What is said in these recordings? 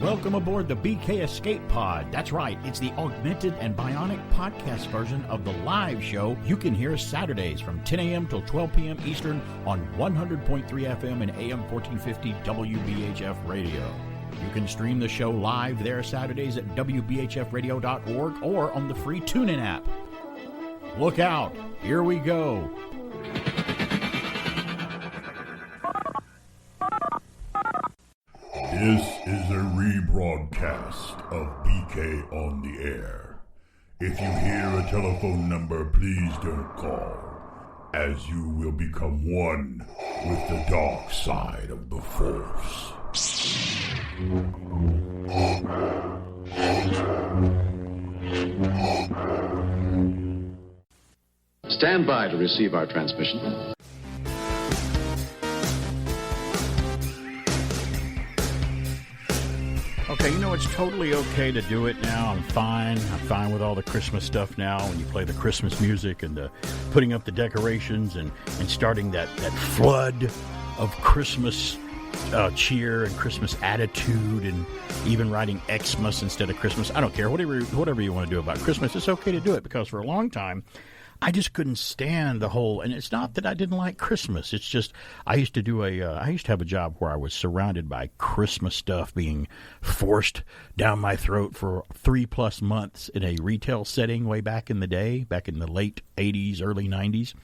Welcome aboard the BK Escape Pod. That's right, it's the augmented and bionic podcast version of the live show. You can hear Saturdays from 10 a.m. till 12 p.m. Eastern on 100.3 FM and AM 1450 WBHF Radio. You can stream the show live there Saturdays at WBHFradio.org or on the free Tunein app. Look out, here we go. This is a rebroadcast of BK on the Air. If you hear a telephone number, please don't call, as you will become one with the dark side of the Force. Stand by to receive our transmission. Okay, you know, it's totally okay to do it now. I'm fine with all the Christmas stuff now. When you play the Christmas music and the putting up the decorations and starting that flood of Christmas cheer and Christmas attitude, and even writing Xmas instead of Christmas. I don't care. Whatever you want to do about Christmas, it's okay to do it, because for a long time, I just couldn't stand the whole, and it's not that I didn't like Christmas. It's just I used to have a job where I was surrounded by Christmas stuff being forced down my throat for 3+ months in a retail setting way back in the day, back in the late 80s, early 90s.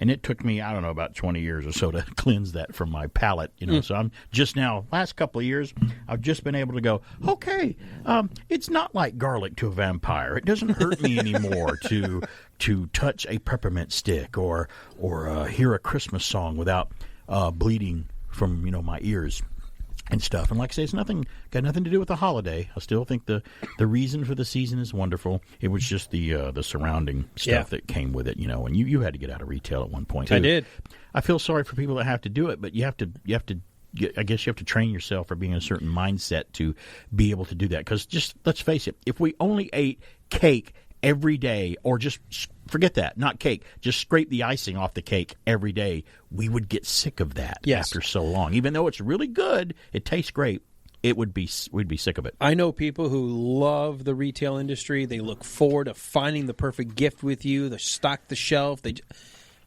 And it took me, I don't know, about 20 years or so to cleanse that from my palate, you know. So I'm just now, last couple of years, I've just been able to go, okay, it's not like garlic to a vampire. It doesn't hurt me anymore to touch a peppermint stick or hear a Christmas song without bleeding from, you know, my ears and stuff. And like I say, it's got nothing to do with the holiday. I still think the reason for the season is wonderful. It was just the surrounding stuff that came with it, you know. And you had to get out of retail at one point too. I did. I feel sorry for people that have to do it, but you have to. I guess you have to train yourself for being in a certain mindset to be able to do that. Because just let's face it, if we only ate cake every day, or just forget that, not cake, just scrape the icing off the cake every day, we would get sick of that after so long. Even though it's really good, it tastes great, we'd be sick of it. I know people who love the retail industry. They look forward to finding the perfect gift with you. They stock the shelf.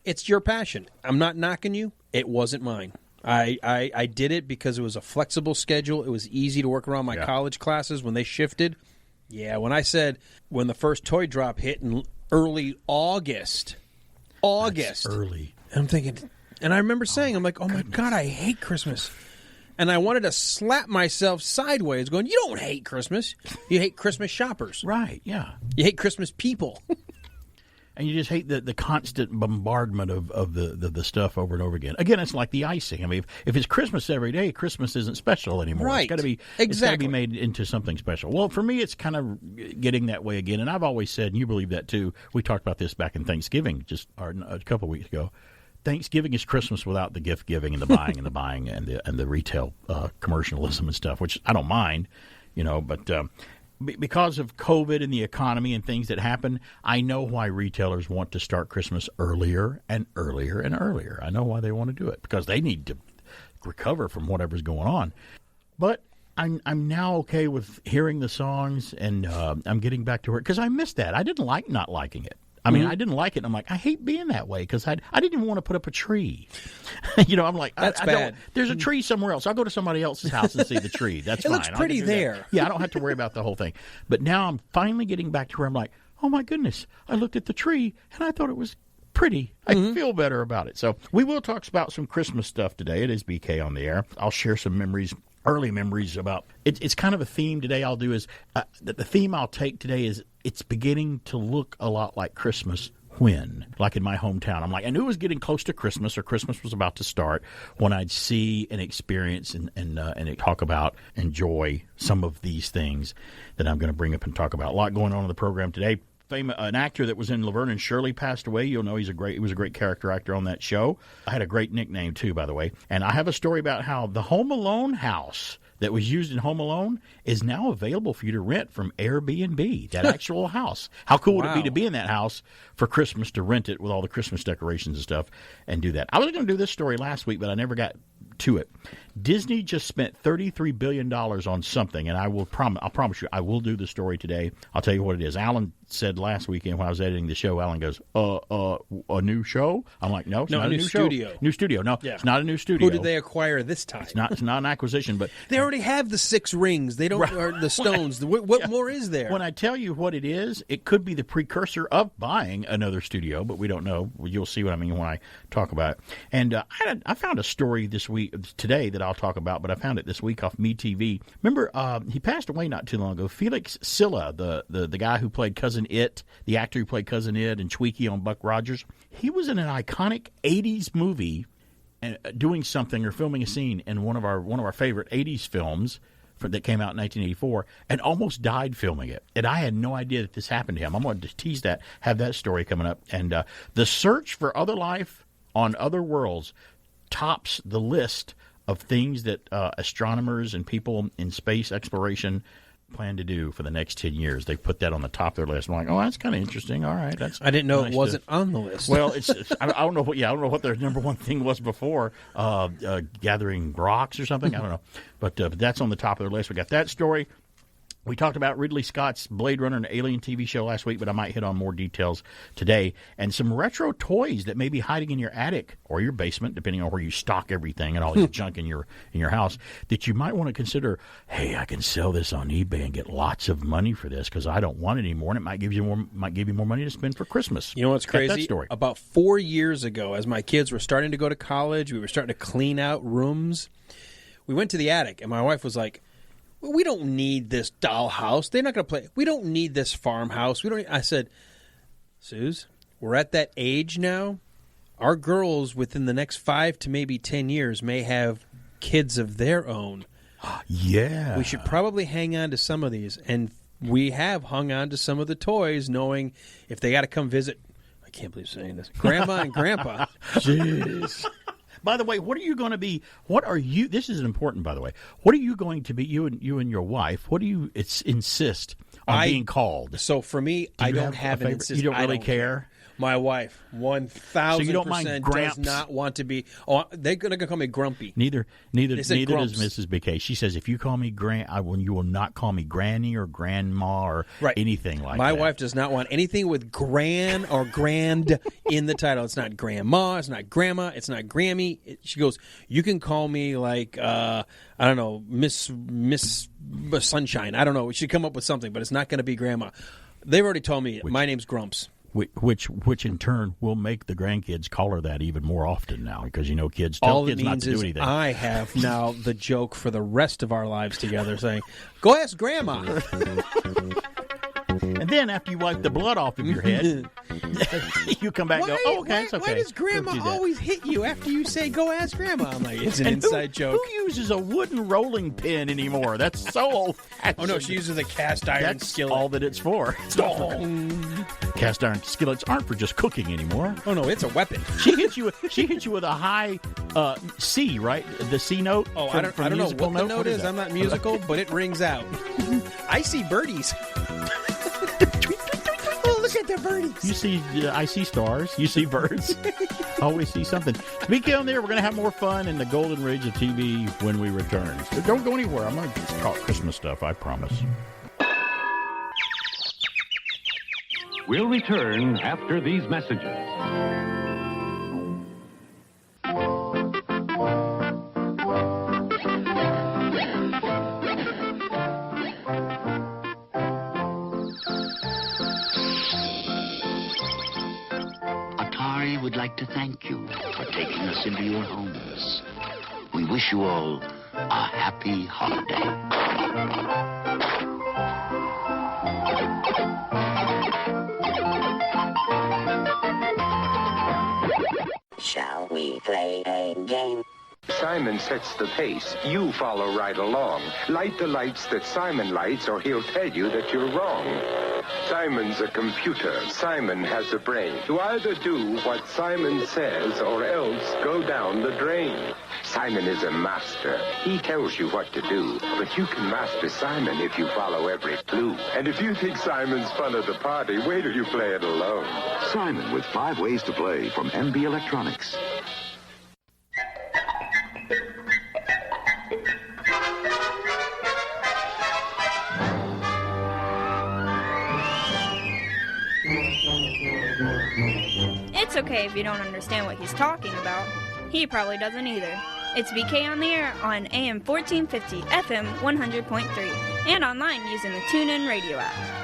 It's your passion. I'm not knocking you. It wasn't mine. I did it because it was a flexible schedule. It was easy to work around my college classes when they shifted. Yeah, when the first toy drop hit in early August. That's early. And I'm thinking, and I remember saying, I'm like, oh my God, I hate Christmas. And I wanted to slap myself sideways going, you don't hate Christmas. You hate Christmas shoppers. Right, yeah. You hate Christmas people. And you just hate the constant bombardment of the stuff over and over again. Again, it's like the icing. I mean, if it's Christmas every day, Christmas isn't special anymore. Right. It's got to be made into something special. Well, for me, it's kind of getting that way again. And I've always said, and you believe that too, we talked about this back in Thanksgiving a couple of weeks ago. Thanksgiving is Christmas without the gift giving and the buying and the retail commercialism and stuff, which I don't mind, you know, but because of COVID and the economy and things that happen, I know why retailers want to start Christmas earlier and earlier and earlier. I know why they want to do it, because they need to recover from whatever's going on. But I'm now okay with hearing the songs, and I'm getting back to work, because I missed that. I didn't like not liking it. I mean, I didn't like it. And I'm like, I hate being that way, because I didn't even want to put up a tree. You know, I'm like, that's bad. There's a tree somewhere else. I'll go to somebody else's house and see the tree. That's fine. It looks pretty there. Yeah, I don't have to worry about the whole thing. But now I'm finally getting back to where I'm like, oh my goodness, I looked at the tree and I thought it was pretty. I feel better about it. So we will talk about some Christmas stuff today. It is BK on the Air. I'll share some early memories about it. It's kind of a theme today I'll do is the theme I'll take today is it's beginning to look a lot like Christmas when, like in my hometown. I'm like, I knew it was getting close to Christmas, or Christmas was about to start, when I'd see and experience and talk about, enjoy some of these things that I'm going to bring up and talk about. A lot going on in the program today. An actor that was in Laverne and Shirley passed away. You'll know he was a great character actor on that show. I had a great nickname too, by the way. And I have a story about how the Home Alone house that was used in Home Alone is now available for you to rent from Airbnb, that actual house. How cool would it be to be in that house for Christmas, to rent it with all the Christmas decorations and stuff and do that? I was going to do this story last week, but I never got to it. Disney just spent $33 billion on something, and I'll promise you, I will do the story today. I'll tell you what it is. Alan said last weekend when I was editing the show, Alan goes, a new show? I'm like, no, it's not a new studio. Show. New studio. No, it's not a new studio. Who did they acquire this time? It's not an acquisition, but they already have the 6 rings. They don't, or the stones. What more is there? When I tell you what it is, it could be the precursor of buying another studio, but we don't know. You'll see what I mean when I talk about it. And I found a story today that I'll talk about, but I found it this week off MeTV. Remember, he passed away not too long ago. Felix Silla, the guy who played Cousin It, the actor who played Cousin It and Tweaky on Buck Rogers. He was in an iconic 80s movie doing something or filming a scene in one of our favorite 80s films that came out in 1984 and almost died filming it. And I had no idea that this happened to him. I'm going to tease that, have that story coming up. And the search for other life on other worlds tops the list of things that astronomers and people in space exploration plan to do for the next 10 years. They put that on the top of their list. I'm like, oh, that's kind of interesting. All right, I didn't know it wasn't on the list. Well, I don't know what. Yeah, I don't know what their number one thing was before gathering rocks or something. I don't know, but that's on the top of their list. We got that story. We talked about Ridley Scott's Blade Runner and Alien TV show last week, but I might hit on more details today. And some retro toys that may be hiding in your attic or your basement, depending on where you stock everything and all your junk in your house, that you might want to consider, hey, I can sell this on eBay and get lots of money for this because I don't want it anymore, and it might give you more money to spend for Christmas. You know what's crazy? That story. About 4 years ago, as my kids were starting to go to college, we were starting to clean out rooms. We went to the attic, and my wife was like, we don't need this dollhouse. They're not going to play. We don't need this farmhouse. I said, Suze, we're at that age now. Our girls within the next 5 to maybe 10 years may have kids of their own. Yeah. We should probably hang on to some of these. And we have hung on to some of the toys, knowing if they got to come visit, I can't believe saying this, Grandma and Grandpa. Jeez. By the way, what are you going to be? What are you? This is important, by the way. What are you going to be? You and your wife. What do you insist on being called? So for me, I don't have an insist. You don't really care. My wife, 1,000% does not want to be. Oh, they're going to call me Grumpy. Neither does Mrs. BK. She says if you call me you will not call me Granny or Grandma or anything like that. My wife does not want anything with Gran or Grand in the title. It's not Grandma. It's not Grandma. It's not Grammy. She goes, you can call me like I don't know, Miss Sunshine. I don't know. We should come up with something, but it's not going to be Grandma. They've already told me my name's Grumps. Which in turn will make the grandkids call her that even more often now because kids tell kids not to do anything. I have now the joke for the rest of our lives together saying, go ask Grandma. And then after you wipe the blood off of your head, you come back and go, oh, okay, it's okay. Why does Grandma always hit you after you say, go ask Grandma? I'm like, it's an inside joke. Who uses a wooden rolling pin anymore? That's so old-fashioned. Oh, no, she uses a cast iron skillet. That's all that it's for. Cast iron skillets aren't for just cooking anymore. Oh, no, it's a weapon. She hits you with a high C, right? The C note? Oh, I don't know what the note is. I'm not musical, but it rings out. I see birdies. Oh, look at the birdies. I see stars. You see birds. Always see something. Speaking on there, we're going to have more fun in the golden age of TV when we return. So don't go anywhere. I'm going to talk Christmas stuff, I promise. We'll return after these messages. Atari would like to thank you for taking us into your homes. We wish you all a happy holiday. Shall we play a game? Simon sets the pace. You follow right along. Light the lights that Simon lights, or he'll tell you that you're wrong. Simon's a computer. Simon has a brain. To either do what Simon says or else go down the drain. Simon is a master. He tells you what to do. But you can master Simon if you follow every clue. And if you think Simon's fun at the party, wait till you play it alone. Simon with 5 ways to play from NB Electronics. It's okay if you don't understand what he's talking about. He probably doesn't either. It's BK on the Air on AM 1450, FM 100.3, and online using the Tunein radio app.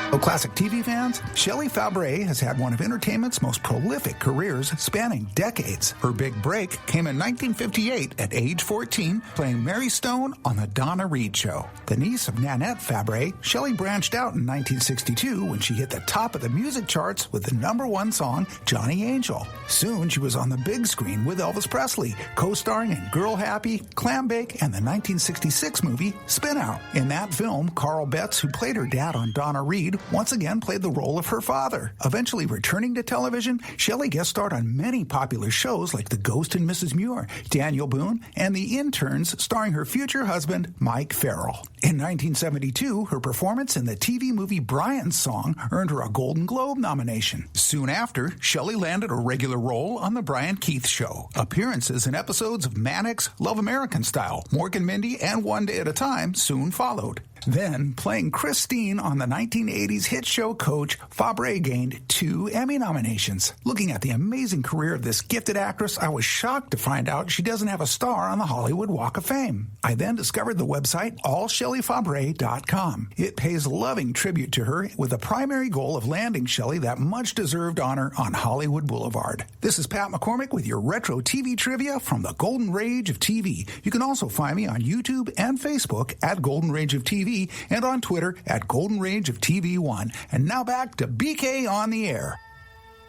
Oh, classic TV fans, Shelley Fabares has had one of entertainment's most prolific careers spanning decades. Her big break came in 1958 at age 14, playing Mary Stone on The Donna Reed Show. The niece of Nanette Fabares, Shelley branched out in 1962 when she hit the top of the music charts with the #1 song, Johnny Angel. Soon she was on the big screen with Elvis Presley, co-starring in Girl Happy, Clam Bake, and the 1966 movie Spin Out. In that film, Carl Betts, who played her dad on Donna Reed, once again played the role of her father. Eventually returning to television, Shelley guest starred on many popular shows like The Ghost and Mrs. Muir, Daniel Boone, and The Interns, starring her future husband, Mike Farrell. In 1972, her performance in the TV movie Brian's Song earned her a Golden Globe nomination. Soon after, Shelley landed a regular role on The Brian Keith Show. Appearances in episodes of Mannix, Love American Style, Mork and Mindy, and One Day at a Time soon followed. Then, playing Christine on the 1980s hit show Coach, Fabares gained 2 Emmy nominations. Looking at the amazing career of this gifted actress, I was shocked to find out she doesn't have a star on the Hollywood Walk of Fame. I then discovered the website allshelleyfabares.com. It pays loving tribute to her with the primary goal of landing Shelley that much-deserved honor on Hollywood Boulevard. This is Pat McCormick with your retro TV trivia from the Golden Rage of TV. You can also find me on YouTube and Facebook at Golden Rage of TV and on Twitter at Golden Rage of TV1. And now back to BK on the Air.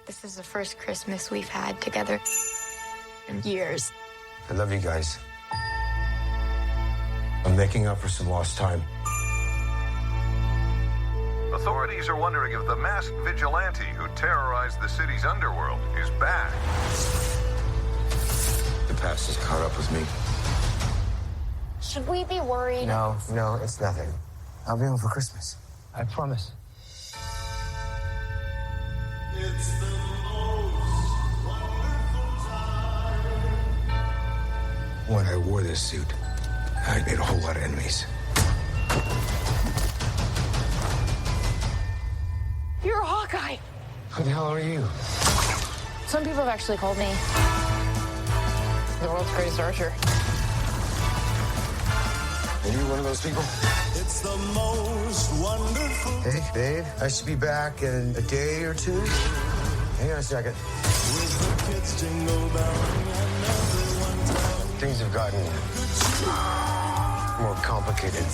This is the first Christmas we've had together in years. I love you guys. I'm making up for some lost time. Authorities are wondering if the masked vigilante who terrorized the city's underworld is back. The past has caught up with me. Should we be worried? No, it's nothing. I'll be home for Christmas. I promise. It's the most wonderful time. When I wore this suit, I made a whole lot of enemies. You're a Hawkeye. Who the hell are you? Some people have actually called me the world's greatest archer. Are you one of those people? It's the most wonderful. Hey, babe, I should be back in a day or two. Hang on a second. Things have gotten more complicated.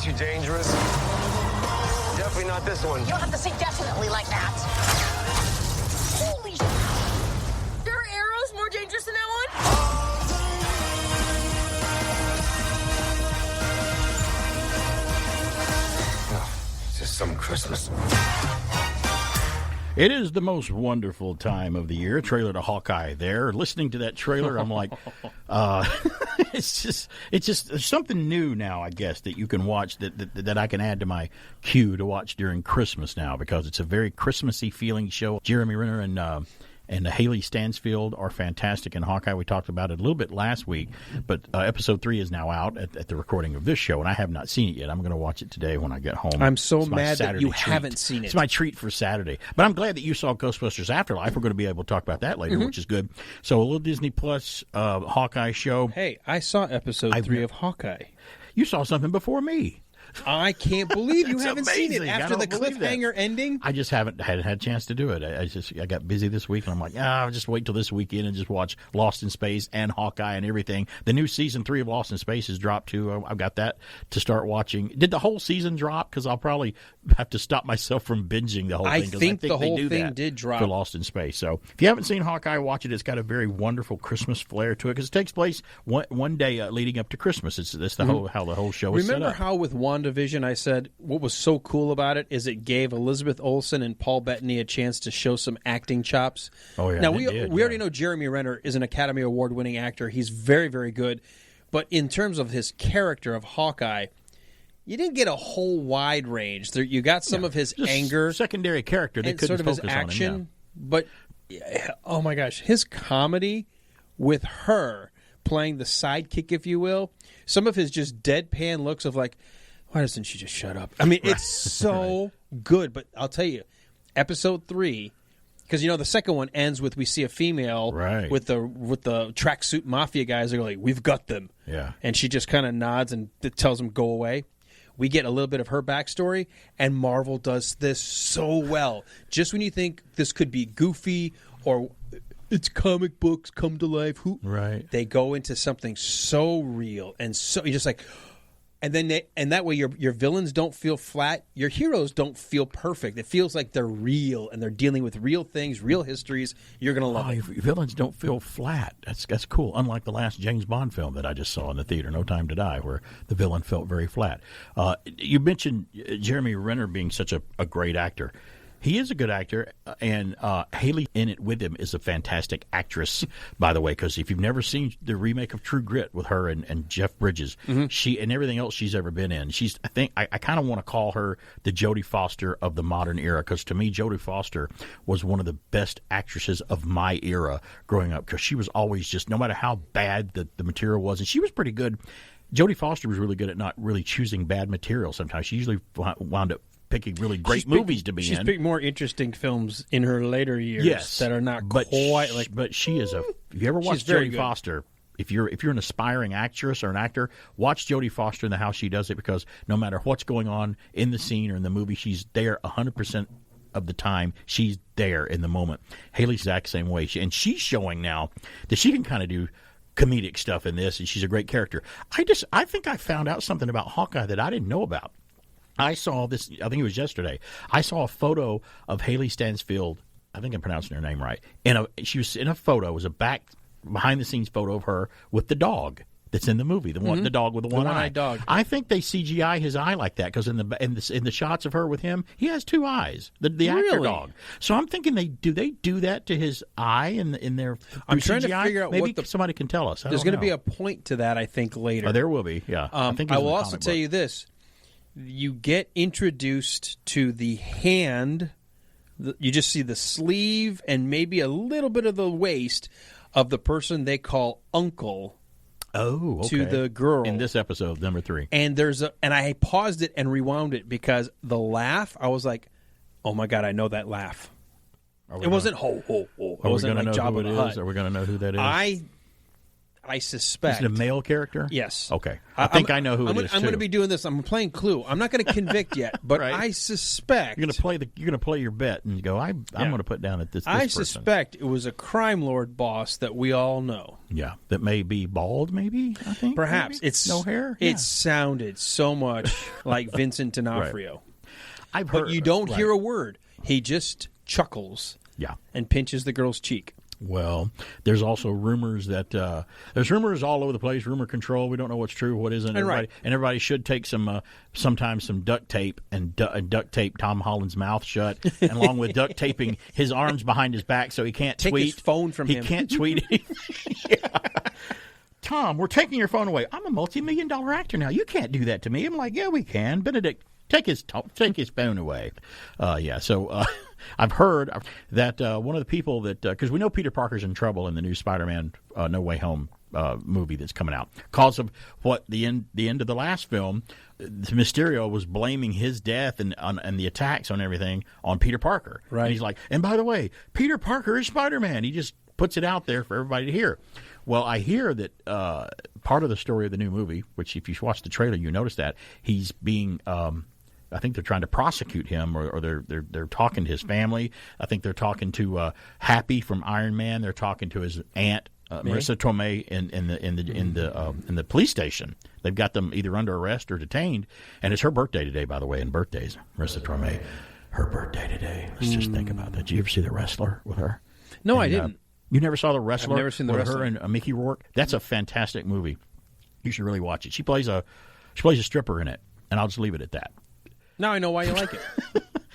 Too dangerous. Definitely not this one. You don't have to say definitely like that. Holy shit. There are arrows more dangerous than that one? Oh, it's just some Christmas. It is the most wonderful time of the year. Trailer to Hawkeye there. Listening to that trailer, I'm like, it's just there's something new now, I guess, that you can watch that I can add to my queue to watch during Christmas now, because it's a very Christmassy feeling show. Jeremy Renner and Haley Stansfield are fantastic in Hawkeye. We talked about it a little bit last week, but episode 3 is now out at the recording of this show, and I have not seen it yet. I'm going to watch it today when I get home. I'm so It's my mad that Saturday you treat. haven't seen it. It's my treat for Saturday. But I'm glad that you saw Ghostbusters Afterlife. We're going to be able to talk about that later, which is good. So a little Disney Plus Hawkeye show. Hey, I saw episode 3 of Hawkeye. You saw something before me. I can't believe you It's haven't seen it amazing. after I the don't believe that. cliffhanger ending. I just haven't had a chance to do it. I got busy this week, and I'm like, I'll just wait till this weekend and just watch Lost in Space and Hawkeye and everything. The new season 3 of Lost in Space has dropped too. I've got that to start watching. Did the whole season drop? Because I'll probably have to stop myself from binging the whole thing. I think the whole they do thing that did drop for Lost in Space. So if you haven't seen Hawkeye, watch it. It's got a very wonderful Christmas flair to it, because it takes place one day leading up to Christmas. It's the whole how the whole show is set Remember up. how with WandaVision I said what was so cool about it is it gave Elizabeth Olsen and Paul Bettany a chance to show some acting chops. Oh, yeah. Now, they we did, already know Jeremy Renner is an Academy Award-winning actor. He's very, very good. But in terms of his character of Hawkeye, you didn't get a whole wide range. There, you got some of his anger, secondary character. They and couldn't sort of his focus action. on him, But oh my gosh, his comedy with her playing the sidekick, if you will. Some of his just deadpan looks of like, why doesn't she just shut up? I mean, it's so good. But I'll tell you, episode 3. Because, the second one ends with we see a female with the tracksuit mafia guys. They're like, we've got them. Yeah. And she just kind of nods and tells them, go away. We get a little bit of her backstory, and Marvel does this so well. Just when you think this could be goofy or it's comic books come to life, they go into something so real and so you're just like... And then, that way, your villains don't feel flat. Your heroes don't feel perfect. It feels like they're real and they're dealing with real things, real histories. You're gonna love it. Your villains don't feel flat. That's cool. Unlike the last James Bond film that I just saw in the theater, No Time to Die, where the villain felt very flat. You mentioned Jeremy Renner being such a great actor. He is a good actor, and Haley in it with him is a fantastic actress, by the way, because if you've never seen the remake of True Grit with her and Jeff Bridges, she and everything else she's ever been in, I kind of want to call her the Jodie Foster of the modern era, because to me, Jodie Foster was one of the best actresses of my era growing up, because she was always just, no matter how bad the material was, and she was pretty good. Jodie Foster was really good at not really choosing bad material sometimes. She usually wound up picking really great movies to be in. She's picked more interesting films in her later years that are not quite like... But she is if you ever watch Jodie Foster, if you're an aspiring actress or an actor, watch Jodie Foster and how she does it, because no matter what's going on in the scene or in the movie, she's there 100% of the time. She's there in the moment. Haley's the exact same way. And she's showing now that she can kind of do comedic stuff in this, and she's a great character. I think I found out something about Hawkeye that I didn't know about. I saw this, I think it was yesterday. I saw a photo of Haley Stansfield. I think I'm pronouncing her name right. She was in a photo. It was a behind-the-scenes photo of her with the dog that's in the movie. The dog with the one-eyed dog. I think they CGI his eye like that, because in the shots of her with him, he has 2 eyes. The actor dog. So I'm thinking they do that to his eye in their I'm trying CGI? to figure out maybe somebody can tell us. There's going to be a point to that, I think, later. Oh, there will be. Yeah. I will also tell you this. You get introduced to the hand. You just see the sleeve and maybe a little bit of the waist of the person they call Uncle. Oh, okay. To the girl in this episode, number 3. And and I paused it and rewound it, because the laugh, I was like, "Oh my god, I know that laugh." It wasn't ho ho ho. It wasn't like Jabba the Hutt. Are we going to know who that is? I suspect. Is it a male character? Yes. Okay. I think I know who it is, I'm going to be doing this. I'm playing Clue. I'm not going to convict yet, but right. I suspect you're going to play your bet and go. I'm going to put down at this. I person. suspect it was a crime lord boss that we all know. Yeah, that may be bald. Maybe I think perhaps it's no hair. It sounded so much like Vincent D'Onofrio. Right. But you don't hear a word. He just chuckles. Yeah, and pinches the girl's cheek. Well, there's also rumors that there's rumors all over the place. Rumor control. We don't know what's true, what isn't. And everybody should take sometimes some duct tape and duct tape Tom Holland's mouth shut, and along with duct taping his arms behind his back so he can't take tweet. His phone from him. He can't tweet anything. Tom, we're taking your phone away. I'm a multi-million-dollar actor now. You can't do that to me. I'm like, yeah, we can. Benedict, take his phone away. So I've heard that one of the people that because we know Peter Parker's in trouble in the new Spider-Man No Way Home movie that's coming out, because of what the end of the last film, Mysterio was blaming his death and the attacks on everything on Peter Parker. Right. And he's like, and by the way, Peter Parker is Spider-Man. He just puts it out there for everybody to hear. Well, I hear that part of the story of the new movie, which if you watch the trailer, you notice that he's being. I think they're trying to prosecute him, or they're talking to his family. I think they're talking to Happy from Iron Man. They're talking to his aunt Marissa Tomei in the police station. They've got them either under arrest or detained, and it's her birthday today, by the way. And birthdays, Marissa Tomei, her birthday today. Let's just think about that. Did you ever see The Wrestler with her? No, I didn't. You never saw The Wrestler? I've never seen The with Wrestler. Her and Mickey Rourke. That's a fantastic movie. You should really watch it. She plays a stripper in it, and I'll just leave it at that. Now I know why you like it.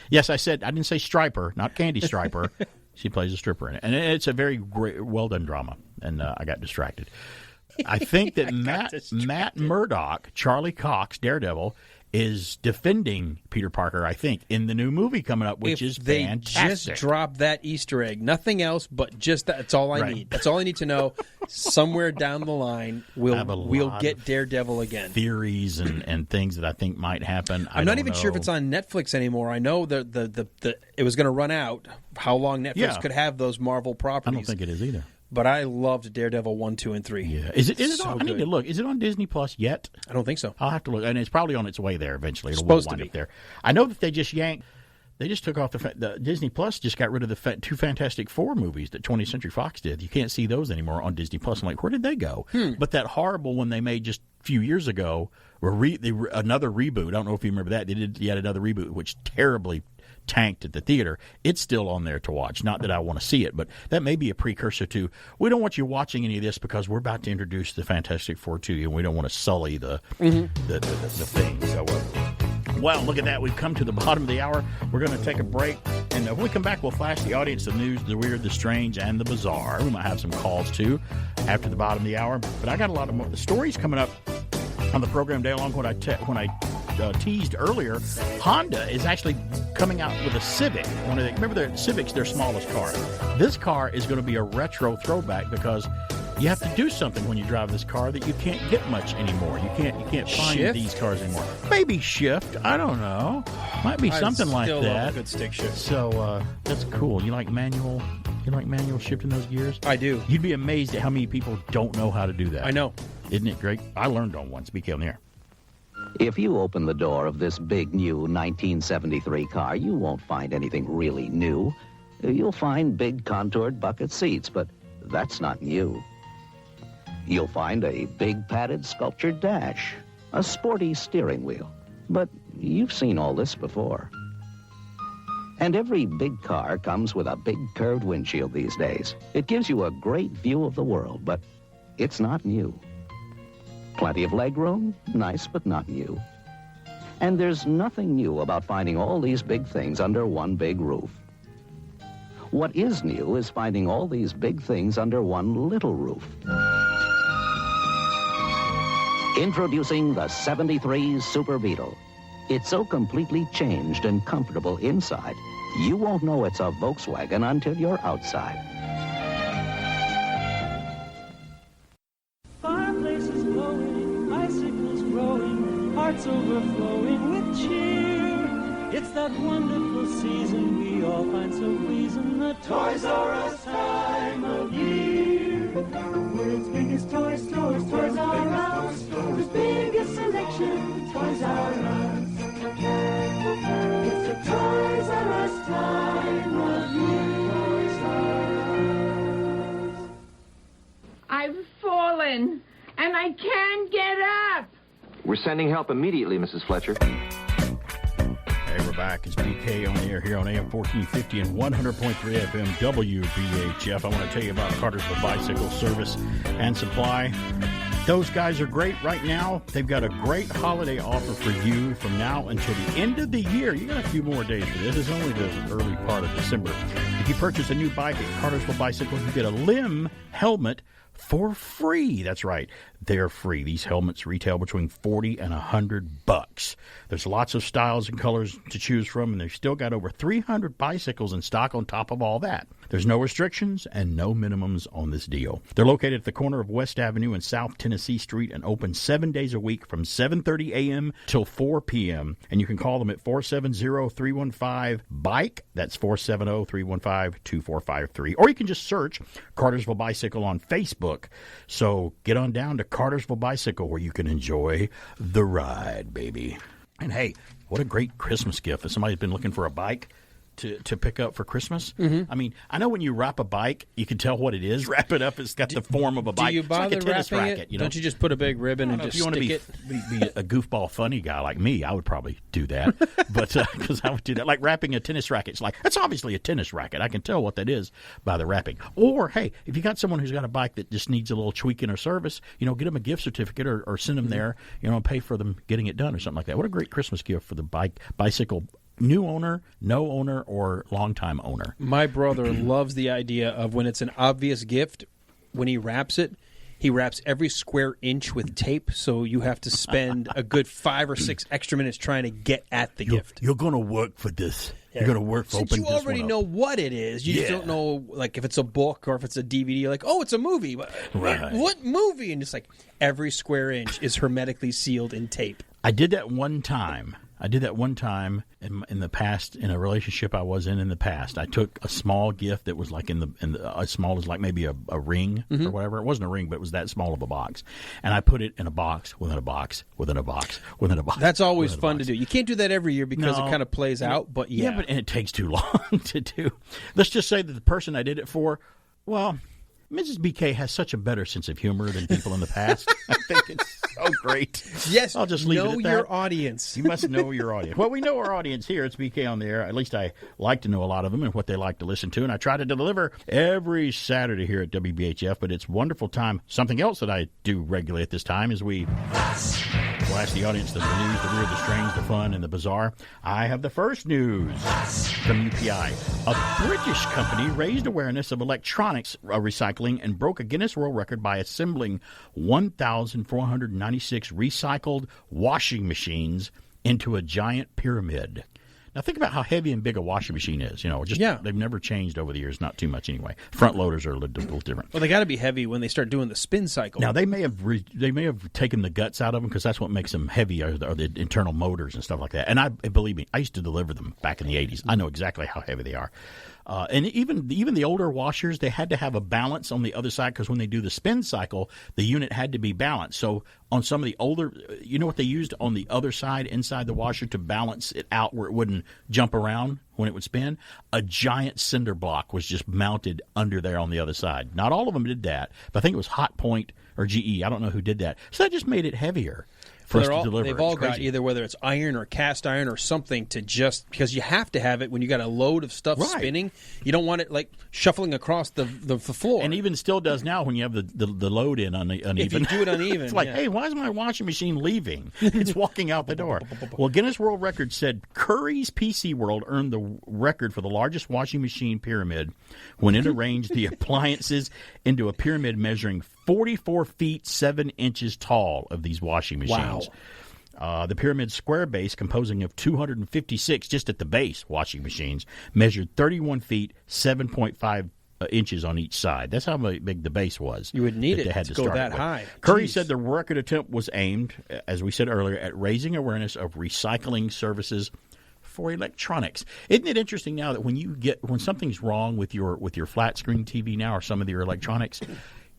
Yes, I didn't say striper, not Candy Striper. She plays a stripper in it, and it's a very great, well done drama. And I got distracted. I think that Matt Murdock, Charlie Cox, Daredevil, is defending Peter Parker, I think, in the new movie coming up, which is fantastic. They just drop that Easter egg. Nothing else but just that. That's all I need. That's all I need to know. Somewhere down the line, we'll get Daredevil again. Theories and things that I think might happen. I'm not even sure if it's on Netflix anymore. I know the it was going to run out. How long Netflix could have those Marvel properties? I don't think it is either. But I loved Daredevil 1, 2, and 3. Yeah, is it so on? I need to look. Is it on Disney Plus yet? I don't think so. I'll have to look, and it's probably on its way there eventually. It'll supposed wind to be up there. I know that they just took off the Disney Plus. Just got rid of the two Fantastic Four movies that 20th Century Fox did. You can't see those anymore on Disney Plus. I'm like, where did they go? But that horrible one they made just a few years ago, another reboot. I don't know if you remember that. They did yet another reboot, which terribly tanked at the theater. It's still on there to watch. Not that I want to see it, but that may be a precursor to, we don't want you watching any of this because we're about to introduce the Fantastic Four to you, and we don't want to sully the thing. So, well, look at that. We've come to the bottom of the hour. We're going to take a break, and when we come back, we'll flash the audience the news, the weird, the strange, and the bizarre. We might have some calls, too, after the bottom of the hour. But I got a lot of more stories coming up on the program day long. When I teased earlier, Honda is actually coming out with a Civic. Remember the Civic's their smallest car. This car is going to be a retro throwback because you have to do something when you drive this car that you can't get much anymore. You can't find these cars anymore. Maybe shift. I don't know. Might be something like that. Love a good stick shift. So that's cool. You like manual? You like manual shifting those gears? I do. You'd be amazed at how many people don't know how to do that. I know. Isn't it great? I learned on one. BK on the air. If you open the door of this big new 1973 car, you won't find anything really new. You'll find big contoured bucket seats, but that's not new. You'll find a big padded sculptured dash, a sporty steering wheel, but you've seen all this before. And every big car comes with a big curved windshield these days. It gives you a great view of the world, but it's not new. Plenty of legroom, nice but not new. And there's nothing new about finding all these big things under one big roof. What is new is finding all these big things under one little roof. Introducing the 73 Super Beetle. It's so completely changed and comfortable inside, you won't know it's a Volkswagen until you're outside. Fireplaces glowing, icicles growing, hearts overflowing with cheer. It's that wonderful season we all find so pleasing, the Toys R Us time of year. The world's biggest toy stores, Toys R Us, the biggest selection, Toys R Us. It's the Toys R Us time of year. Toys R Us. I've fallen, and I can't get up. We're sending help immediately, Mrs. Fletcher. Hey, we're back. It's BK on the air here on AM 1450 and 100.3 FM WBHF. I want to tell you about Cartersville Bicycle Service and Supply. Those guys are great right now. They've got a great holiday offer for you from now until the end of the year. You got a few more days for this. It's only the early part of December. If you purchase a new bike at Cartersville Bicycle, you get a limb helmet for free. That's right. They're free. These helmets retail between $40 and $100. There's lots of styles and colors to choose from, and they've still got over 300 bicycles in stock on top of all that. There's no restrictions and no minimums on this deal. They're located at the corner of West Avenue and South Tennessee Street and open 7 days a week from 7:30 a.m. till 4 p.m. And you can call them at 470-315-BIKE. That's 470-315-2453. Or you can just search Cartersville Bicycle on Facebook. So get on down to Cartersville Bicycle where you can enjoy the ride, baby. And hey, what a great Christmas gift if somebody's been looking for a bike to pick up for Christmas. Mm-hmm. I mean, I know when you wrap a bike, you can tell what it is. Wrap it up, it's got the form of a bike. Do you bother it's like a tennis wrapping racket, it? you know? Don't you just put a big ribbon and just stick it? If you want to be a goofball funny guy like me, I would probably do that. But because I would do that. Like wrapping a tennis racket. It's like, that's obviously a tennis racket. I can tell what that is by the wrapping. Or, hey, if you got someone who's got a bike that just needs a little tweaking or service, get them a gift certificate or send them there, and pay for them getting it done or something like that. What a great Christmas gift for the bicycle. New owner, no owner, or longtime owner. My brother loves the idea of when it's an obvious gift, when he wraps it, He wraps every square inch with tape, so you have to spend a good 5 or 6 extra minutes trying to get at the gift. You're going to work for this. Yeah. You're going to work for Since opening you this already one know up. what it is. You just don't know, like, if it's a book or if it's a DVD. You're like, oh, it's a movie. Right. What movie? And it's like every square inch is hermetically sealed in tape. I did that one time. In the past, in a relationship I was in the past. I took a small gift that was like as small as like maybe a ring or whatever. It wasn't a ring, but it was that small of a box. And I put it in a box within a box within a box within a box. That's always fun to do. You can't do that every year because it kind of plays out, but and it takes too long to do. Let's just say that the person I did it for, well, Mrs. BK has such a better sense of humor than people in the past. I think it's so great. Yes, I'll just leave it at that. Know your audience. You must know your audience. Well, we know our audience here. It's BK on the Air. At least I like to know a lot of them and what they like to listen to. And I try to deliver every Saturday here at WBHF. But it's wonderful time. Something else that I do regularly at this time is we blast the audience to the news, the weird, the strange, the fun, and the bizarre. I have the first news from UPI. A British company raised awareness of electronics recycling and broke a Guinness World Record by assembling 1,496 recycled washing machines into a giant pyramid. Now, think about how heavy and big a washing machine is. They've never changed over the years, not too much anyway. Front loaders are a little different. Well, they got to be heavy when they start doing the spin cycle. Now, they may have taken the guts out of them because that's what makes them heavy, or the internal motors and stuff like that. And believe me, I used to deliver them back in the 80s. I know exactly how heavy they are. And even the older washers, they had to have a balance on the other side because when they do the spin cycle, the unit had to be balanced. So on some of the older, you know what they used on the other side inside the washer to balance it out where it wouldn't jump around when it would spin? A giant cinder block was just mounted under there on the other side. Not all of them did that, but I think it was Hot Point or GE. I don't know who did that. So that just made it heavier for us to deliver. They've all got either whether it's iron or cast iron or something to just because you have to have it when you got a load of stuff spinning. You don't want it like shuffling across the floor. And even still does now when you have the load in uneven. If you do it uneven, it's like, hey, why is my washing machine leaving? It's walking out the door. Well, Guinness World Record said Curry's PC World earned the record for the largest washing machine pyramid when it arranged the appliances into a pyramid measuring 44 feet 7 inches tall of these washing machines. Wow. The pyramid square base, composing of 256 just at the base washing machines, measured 31 feet 7.5 inches on each side. That's how big the base was. You would need it to go that high. Curry said the record attempt was aimed, as we said earlier, at raising awareness of recycling services for electronics. Isn't it interesting now that when something's wrong with your flat screen TV now or some of your electronics,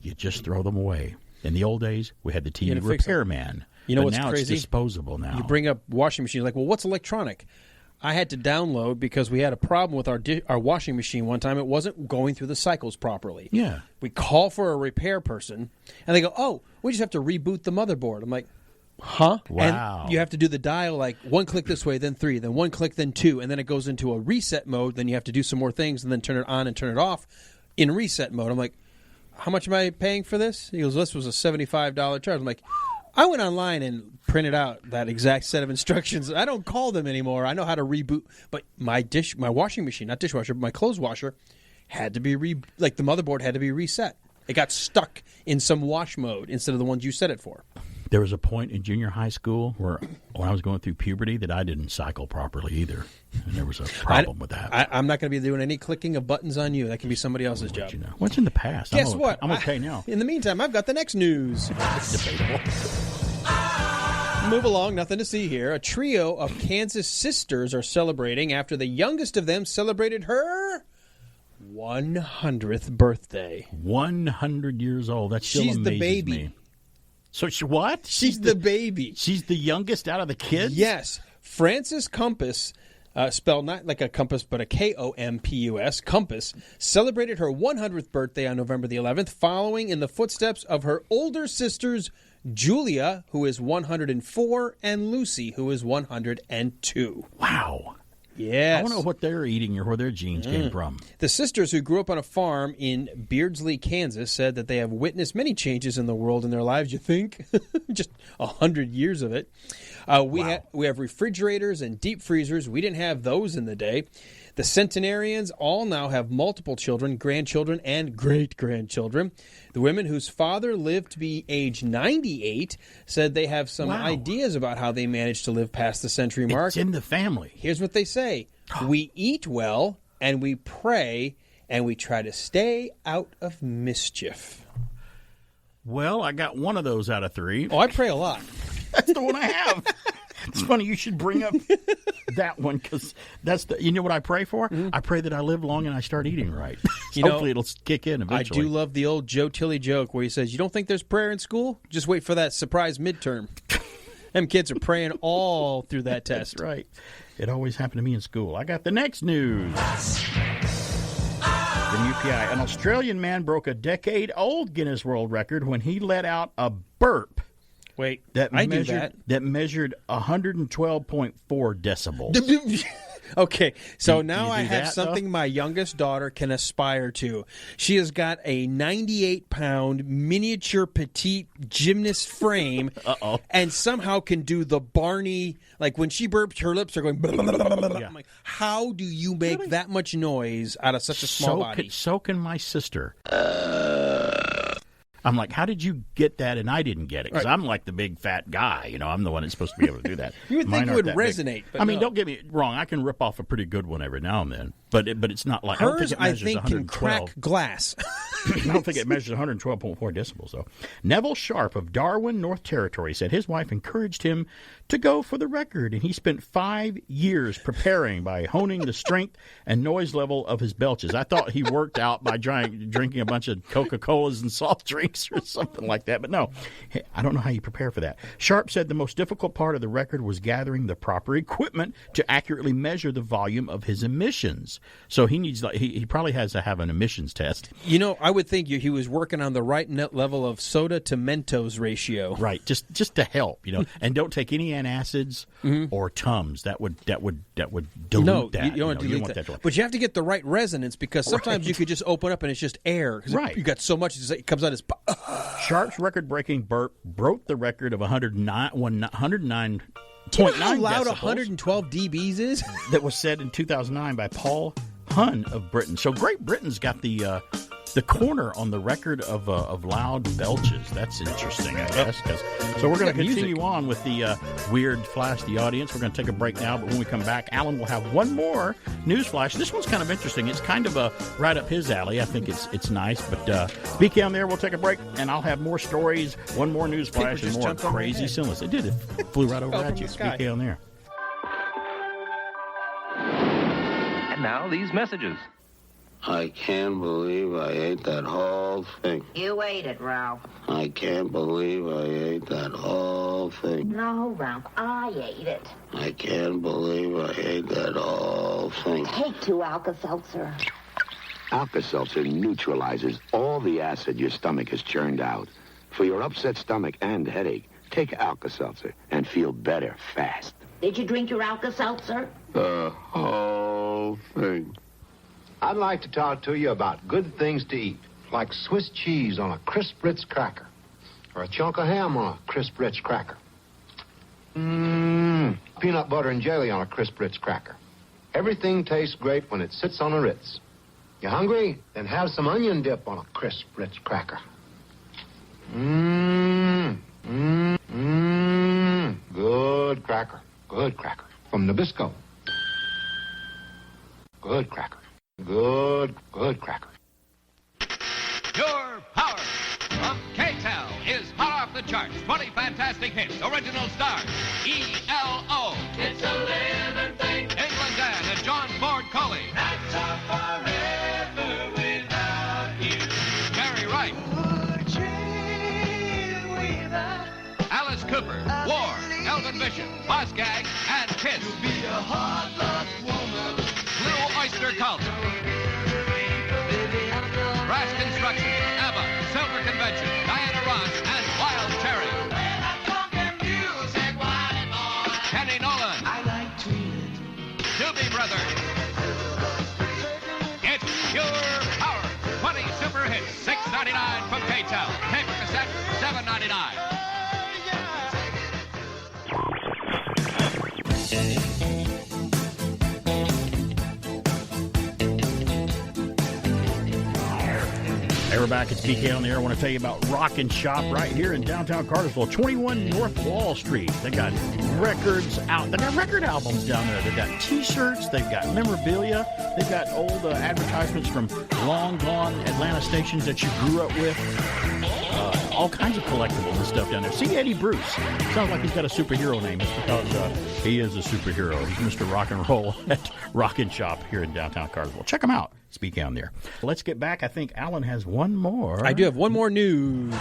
you just throw them away. In the old days, we had the TV repairman. You know what's now crazy? It's disposable now. You bring up washing machine, like, well, what's electronic? I had to download because we had a problem with our washing machine one time. It wasn't going through the cycles properly. Yeah. We call for a repair person, and they go, oh, we just have to reboot the motherboard. I'm like, huh? Wow. And you have to do the dial, like, one click this way, then 3, then one click, then 2, and then it goes into a reset mode. Then you have to do some more things, and then turn it on and turn it off in reset mode. I'm like, how much am I paying for this? He goes, this was a $75 charge. I'm like, I went online and printed out that exact set of instructions. I don't call them anymore. I know how to reboot. But my washing machine, not dishwasher, but my clothes washer had to be the motherboard had to be reset. It got stuck in some wash mode instead of the ones you set it for. There was a point in junior high school where when I was going through puberty that I didn't cycle properly either. And there was a problem with that. I'm not going to be doing any clicking of buttons on you. That can be somebody else's job. You know. What's in the past? Guess what? I'm okay now. In the meantime, I've got the next news. It's debatable. Move along, nothing to see here. A trio of Kansas sisters are celebrating after the youngest of them celebrated her 100th birthday. 100 years old. That still amazes the baby. Me. So what? She's the baby. She's the youngest out of the kids? Yes. Frances Compass, spelled not like a compass, but a K-O-M-P-U-S, Compass, celebrated her 100th birthday on November the 11th, following in the footsteps of her older sisters, Julia, who is 104, and Lucy, who is 102. Wow. Yes. I want to know what they're eating or where their genes came from. The sisters, who grew up on a farm in Beardsley, Kansas, said that they have witnessed many changes in the world in their lives, you think? Just 100 years of it. We have refrigerators and deep freezers. We didn't have those in the day. The centenarians all now have multiple children, grandchildren, and great-grandchildren. The women whose father lived to be age 98 said they have some ideas about how they managed to live past the century mark. It's in the family. Here's what they say. We eat well, and we pray, and we try to stay out of mischief. Well, I got one of those out of 3. Oh, I pray a lot. That's the one I have. It's funny you should bring up that one because that's the. You know what I pray for? Mm-hmm. I pray that I live long and I start eating right. Hopefully it'll kick in eventually. I do love the old Joe Tilley joke where he says, "You don't think there's prayer in school? Just wait for that surprise midterm." Them kids are praying all through that test. That's right. It always happened to me in school. I got the next news. From UPI, an Australian man broke a decade-old Guinness World Record when he let out a burp. Wait, that measured 112.4 decibels. Okay, so now I have something my youngest daughter can aspire to. She has got a 98-pound miniature petite gymnast frame and somehow can do the Barney, like when she burps, her lips are going blah, blah, blah, blah, blah. I'm like, how do you make that much noise out of such a small body? So can my sister. I'm like, how did you get that and I didn't get it? Because I'm like the big fat guy. You know, I'm the one that's supposed to be able to do that. You would think it would resonate. But I mean, don't get me wrong. I can rip off a pretty good one every now and then. But it's not like hers, I think can crack glass. I don't think it measures 112.4 decibels, though. Neville Sharp of Darwin, North Territory, said his wife encouraged him to go for the record, and he spent 5 years preparing by honing the strength and noise level of his belches. I thought he worked out by drinking a bunch of Coca-Colas and soft drinks or something like that, but no. I don't know how you prepare for that. Sharp said the most difficult part of the record was gathering the proper equipment to accurately measure the volume of his emissions. So he needs, he probably has to have an emissions test. You know, I would think he was working on the right net level of soda to Mentos ratio. Right, just to help, you know, and don't take any antacids or Tums. That would dilute that. You don't want to dilute that. But you have to get the right resonance because sometimes you could just open up and it's just air. Right, you got so much it comes out as. Sharp's record-breaking burp broke the record of 109. Do you know how loud 112 dBs is? That was set in 2009 by Paul Hun of Britain. So Great Britain's got the corner on the record of loud belches. That's interesting, I guess. So we're going to continue on with the weird flash the audience. We're going to take a break now, but when we come back, Alan will have one more news flash. This one's kind of interesting. It's kind of right up his alley. I think it's nice. But BK on there, we'll take a break, and I'll have more stories, one more news flash, and more crazy sinless. It did. It flew right over at you. BK on there. And now these messages. I can't believe I ate that whole thing. You ate it, Ralph. I can't believe I ate that whole thing. No, Ralph, I ate it. I can't believe I ate that whole thing. Take 2 Alka-Seltzer. Alka-Seltzer neutralizes all the acid your stomach has churned out. For your upset stomach and headache, take Alka-Seltzer and feel better fast. Did you drink your Alka-Seltzer? The whole thing. I'd like to talk to you about good things to eat, like Swiss cheese on a crisp Ritz cracker, or a chunk of ham on a crisp Ritz cracker. Peanut butter and jelly on a crisp Ritz cracker. Everything tastes great when it sits on a Ritz. You hungry? Then have some onion dip on a crisp Ritz cracker. Good cracker. Good cracker. From Nabisco. Good cracker. Good cracker. Your power from K-Tel is hot off the charts. 20 fantastic hits. Original stars. E.L.O. It's a living thing. England Dan and John Ford Coley. That's a forever without you. Gary Wright. Alice Cooper. War. Elvin Bishop. Boss Gag. And Kiss. You'll be a hard luck woman. Blue Oyster Cult. Brass Construction, ABBA, Silver Convention, Diana Ross, and Wild Cherry. Kenny Nolan. I like Doobie Brothers. It's Pure Power. 20 super hits, $6.99 from K-Tel. Paper cassette, $7.99. Hey, we're back. It's BK on the air. I want to tell you about Rock and Shop right here in downtown Cartersville, 21 North Wall Street. They got records out. They got record albums down there. They've got T-shirts. They've got memorabilia. They've got old advertisements from long-gone Atlanta stations that you grew up with. All kinds of collectibles and stuff down there. See Eddie Bruce. Sounds like he's got a superhero name. It's because he is a superhero. He's Mr. Rock and Roll at Rock and Shop here in downtown Cartersville. Check him out. Speak down there. Let's get back. I think Alan has one more. I do have one more news.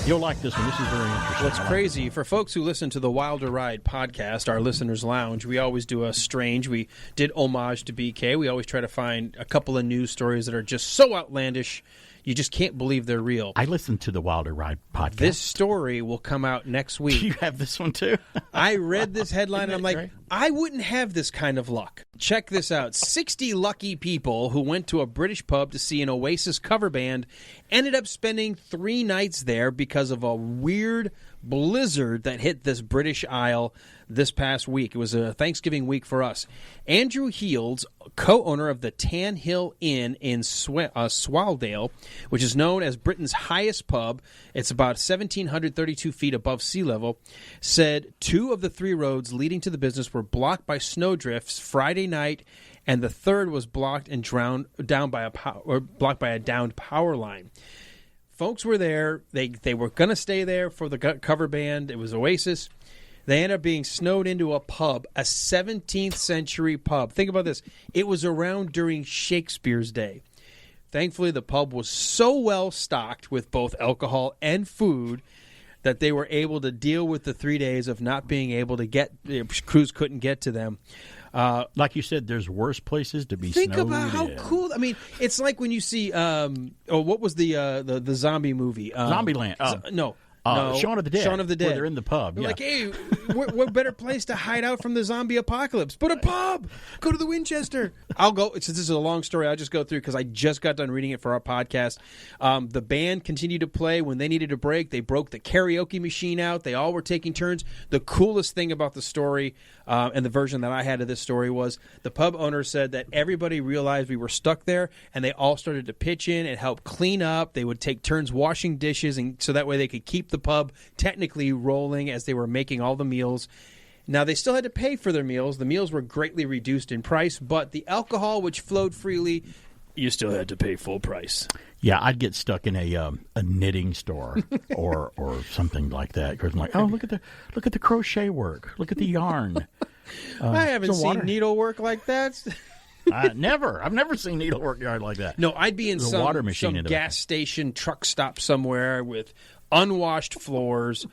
You'll like this one. This is very interesting. What's crazy, for folks who listen to the Wilder Ride podcast, our listeners' lounge, we always do a strange. We did homage to BK. We always try to find a couple of news stories that are just so outlandish, you just can't believe they're real. I listened to the Wilder Ride podcast. This story will come out next week. You have this one too? I read this headline and I'm like, I wouldn't have this kind of luck. Check this out. 60 lucky people who went to a British pub to see an Oasis cover band ended up spending 3 nights there because of a weird blizzard that hit this British Isle this past week. It was a Thanksgiving week for us. Andrew Healds, co-owner of the Tan Hill Inn in Swaldale, which is known as Britain's highest pub, it's about 1,732 feet above sea level, said 2 of the 3 roads leading to the business were blocked by snowdrifts Friday night, and the third was blocked and downed by a downed power line. Folks were there. They were going to stay there for the cover band. It was Oasis. They ended up being snowed into a pub, a 17th century pub. Think about this. It was around during Shakespeare's day. Thankfully, the pub was so well stocked with both alcohol and food that they were able to deal with the 3 days of not being able to get, crews couldn't get to them. Like you said, there's worse places to be Think snowed about how in. cool. I mean, it's like when you see, what was the zombie movie? Zombieland. No. Shaun of the Dead. Shaun of the Dead. Where they're in the pub. They're Yeah. like, hey, what better place to hide out from the zombie apocalypse but a pub? Go to the Winchester. I'll go. Since this is a long story, I'll just go through because I just got done reading it for our podcast. The band continued to play. When they needed a break, they broke the karaoke machine out. They all were taking turns. The coolest thing about the story and the version that I had of this story was the pub owner said that everybody realized we were stuck there, and they all started to pitch in and help clean up. They would take turns washing dishes, and so that way they could keep the pub technically rolling as they were making all the meals. Now, they still had to pay for their meals. The meals were greatly reduced in price, but the alcohol, which flowed freely, you still had to pay full price. Yeah, I'd get stuck in a knitting store or something like that because I'm like, oh, look at the crochet work, look at the yarn. I haven't seen needlework like that. I've never seen needlework yarn like that. No, I'd be in some water machine some gas station truck stop somewhere with unwashed floors.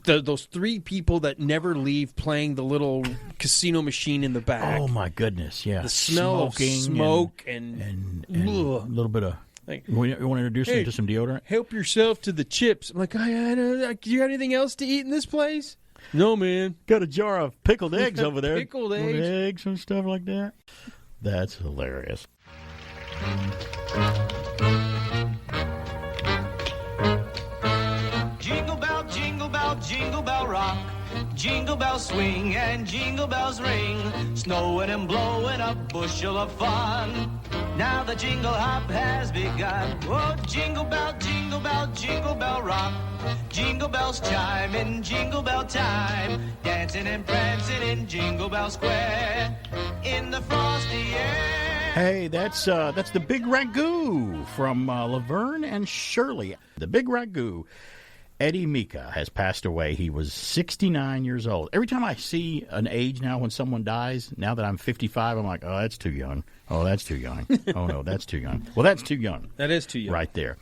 Those 3 people that never leave playing the little casino machine in the back. Oh my goodness! Yeah, the smell smoking of smoke and a little bit of. Like, you want to introduce them to some deodorant? Help yourself to the chips. I'm like, do you got anything else to eat in this place? No, man. Got a jar of pickled eggs over there. Pickled eggs and stuff like that. That's hilarious. Jingle bell rock, jingle bells swing and jingle bells ring, snowing and blowing a bushel of fun. Now the jingle hop has begun. Oh, jingle bell, jingle bell, jingle bell rock, jingle bells chime in jingle bell time, dancing and prancing in Jingle Bell Square in the frosty air. Hey, that's the Big Ragu from Laverne and Shirley. The Big Ragu. Eddie Mika has passed away. He was 69 years old. Every time I see an age now when someone dies, now that I'm 55, I'm like, oh, that's too young. Oh, that's too young. Oh, no, that's too young. Well, that's too young. That is too young. Right there.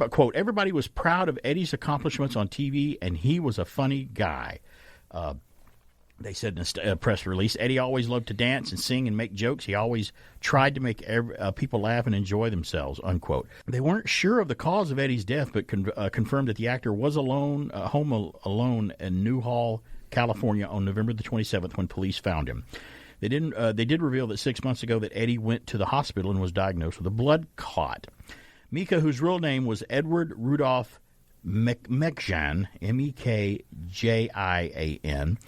Quote, everybody was proud of Eddie's accomplishments on TV, and he was a funny guy. They said in a press release, Eddie always loved to dance and sing and make jokes. He always tried to make people laugh and enjoy themselves, unquote. They weren't sure of the cause of Eddie's death, but confirmed that the actor was home alone in Newhall, California on November the 27th when police found him. They did reveal that 6 months ago that Eddie went to the hospital and was diagnosed with a blood clot. Mika, whose real name was Edward Rudolph Mekjan, Mekjian,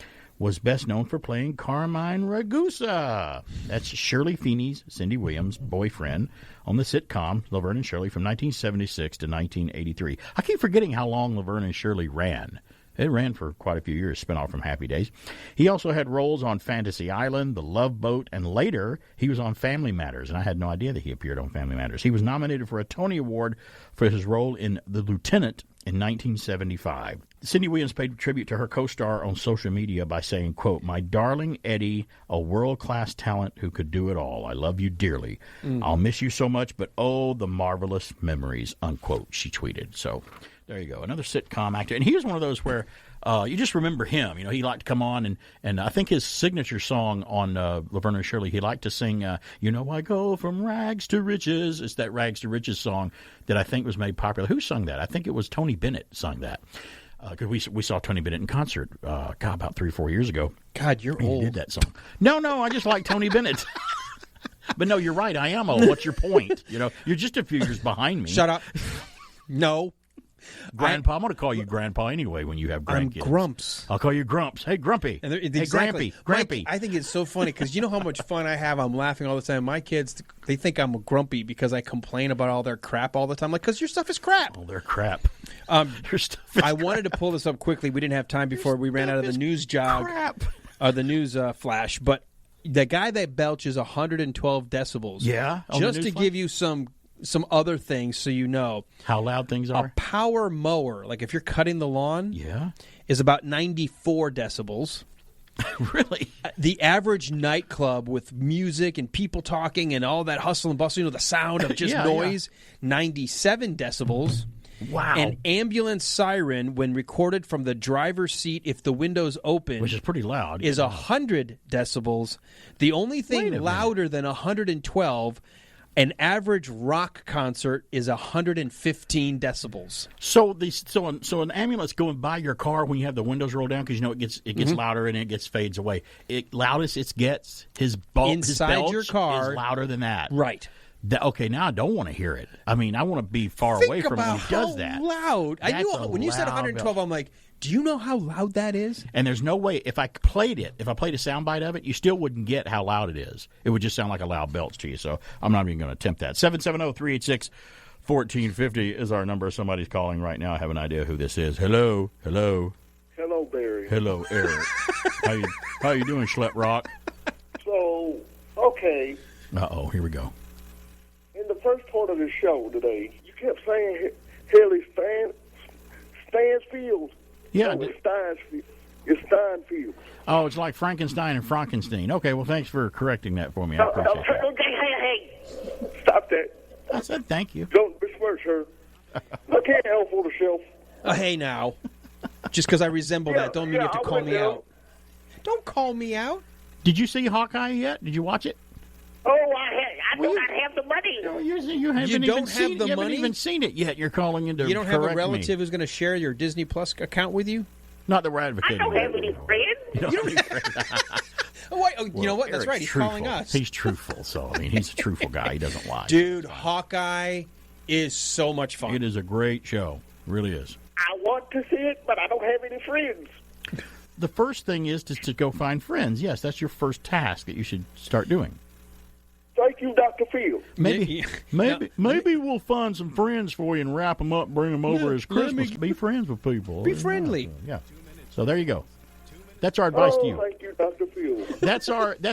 was best known for playing Carmine Ragusa. That's Shirley Feeney's, Cindy Williams' boyfriend on the sitcom Laverne and Shirley from 1976 to 1983. I keep forgetting how long Laverne and Shirley ran. It ran for quite a few years, spin-off from Happy Days. He also had roles on Fantasy Island, The Love Boat, and later he was on Family Matters, and I had no idea that he appeared on Family Matters. He was nominated for a Tony Award for his role in The Lieutenant in 1975. Cindy Williams paid tribute to her co-star on social media by saying, quote, "My darling Eddie, a world-class talent who could do it all. I love you dearly. I'll miss you so much, but oh, the marvelous memories," unquote, she tweeted. So there you go. Another sitcom actor. And he was one of those where you just remember him. You know, he liked to come on, and I think his signature song on Laverne and Shirley, he liked to sing, "You Know I Go From Rags to Riches." It's that Rags to Riches song that I think was made popular. Who sung that? I think it was Tony Bennett sung that. Because we saw Tony Bennett in concert, about 3 or 4 years ago. God, you're old. He did that song. No, I just like Tony Bennett. But no, you're right. I am old. What's your point? You know, you're just a few years behind me. Shut up. No. Grandpa, I'm going to call you Grandpa anyway when you have grandkids. I'm Grumps. I'll call you Grumps. Hey, Grumpy. And hey, exactly. Grampy. I think it's so funny because you know how much fun I have. I'm laughing all the time. My kids, they think I'm grumpy because I complain about all their crap all the time. Like, because your stuff is crap. Oh, they're crap. Your stuff is crap. Wanted to pull this up quickly. We didn't have time before we ran out of the news jog. Crap. The news flash. But the guy that belches 112 decibels. Yeah. Just to give you some other things so you know. How loud things are? A power mower, like if you're cutting the lawn, is about 94 decibels. Really? The average nightclub with music and people talking and all that hustle and bustle, the sound of just noise, 97 decibels. Wow. An ambulance siren, when recorded from the driver's seat if the window's open, which is pretty loud, is 100 decibels. The only thing louder than 112, an average rock concert, is 115 decibels. So an ambulance going by your car when you have the windows rolled down, because you know it gets louder and it fades away. Loudest it gets, his belch your car is louder than that. Right. Okay, now I don't want to hear it. I mean, I want to be far away from when he does that. Loud. I knew when you said 112, I'm like, do you know how loud that is? And there's no way, if I played a soundbite of it, you still wouldn't get how loud it is. It would just sound like a loud belch to you. So I'm not even going to attempt that. 770-386-1450 is our number. Somebody's calling right now. I have an idea who this is. Hello, Hello, Barry. Hello, Eric. How you doing, Schlep Rock? So, okay. Uh-oh, here we go. In the first part of the show today, you kept saying Haley Stansfield. Yeah. No, it's Steinfield. Oh, it's like Frankenstein and Frankenstein. Okay, well, thanks for correcting that for me. I appreciate that. Hey. Stop that. I said thank you. Don't besmirch her. I can't help for the show. Hey, now. Just because I resemble that, don't mean you have to call me out. Don't call me out. Did you see Hawkeye yet? Did you watch it? Oh, I do not have the money. No, you haven't even seen it yet. You're calling in to You don't have a correct relative me. who's going to share your Disney Plus account with you? Not that we're advocating. I don't have any friends. You don't have any friends. You know what? That's Eric's right. He's truthful. calling us. He's truthful, so I mean, he's a truthful guy. He doesn't lie. Dude, Hawkeye is so much fun. It is a great show. It really is. I want to see it, but I don't have any friends. The first thing is to go find friends. Yes, that's your first task that you should start doing. Thank you, Dr. Field. Maybe we'll find some friends for you and wrap them up, bring them over as Christmas. Be friends with people. Be friendly. Yeah. So there you go. That's our advice to you. Thank you, Dr. Field. That's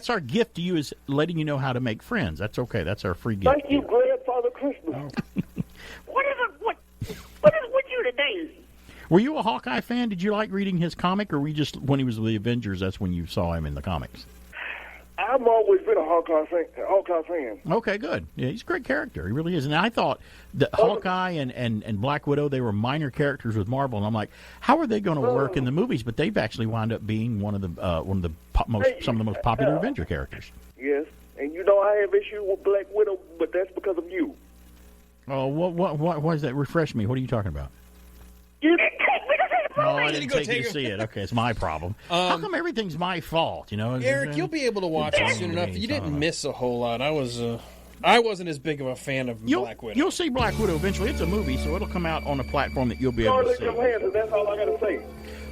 our gift to you, is letting you know how to make friends. That's okay. That's our free gift. Thank you, Grandfather Christmas. What is with you today? Were you a Hawkeye fan? Did you like reading his comic, or were you just, when he was with the Avengers, that's when you saw him in the comics? I've always been a Hawkeye fan. Okay, good. Yeah, he's a great character. He really is. And I thought that Hawkeye and Black Widow, they were minor characters with Marvel, and I'm like, how are they going to work in the movies? But they've actually wound up being some of the most popular Avenger characters. Yes, and you know I have issue with Black Widow, but that's because of you. Oh, what is that? Refresh me. What are you talking about? You didn't take me to see the movie. No, I didn't take you to see it. Okay, it's my problem. How come everything's my fault? You know, Eric, you'll be able to watch it soon enough. You didn't miss a whole lot. I was I wasn't as big of a fan of Black Widow. You'll see Black Widow eventually. It's a movie, so it'll come out on a platform that you'll be able to see. and that's all I got to say.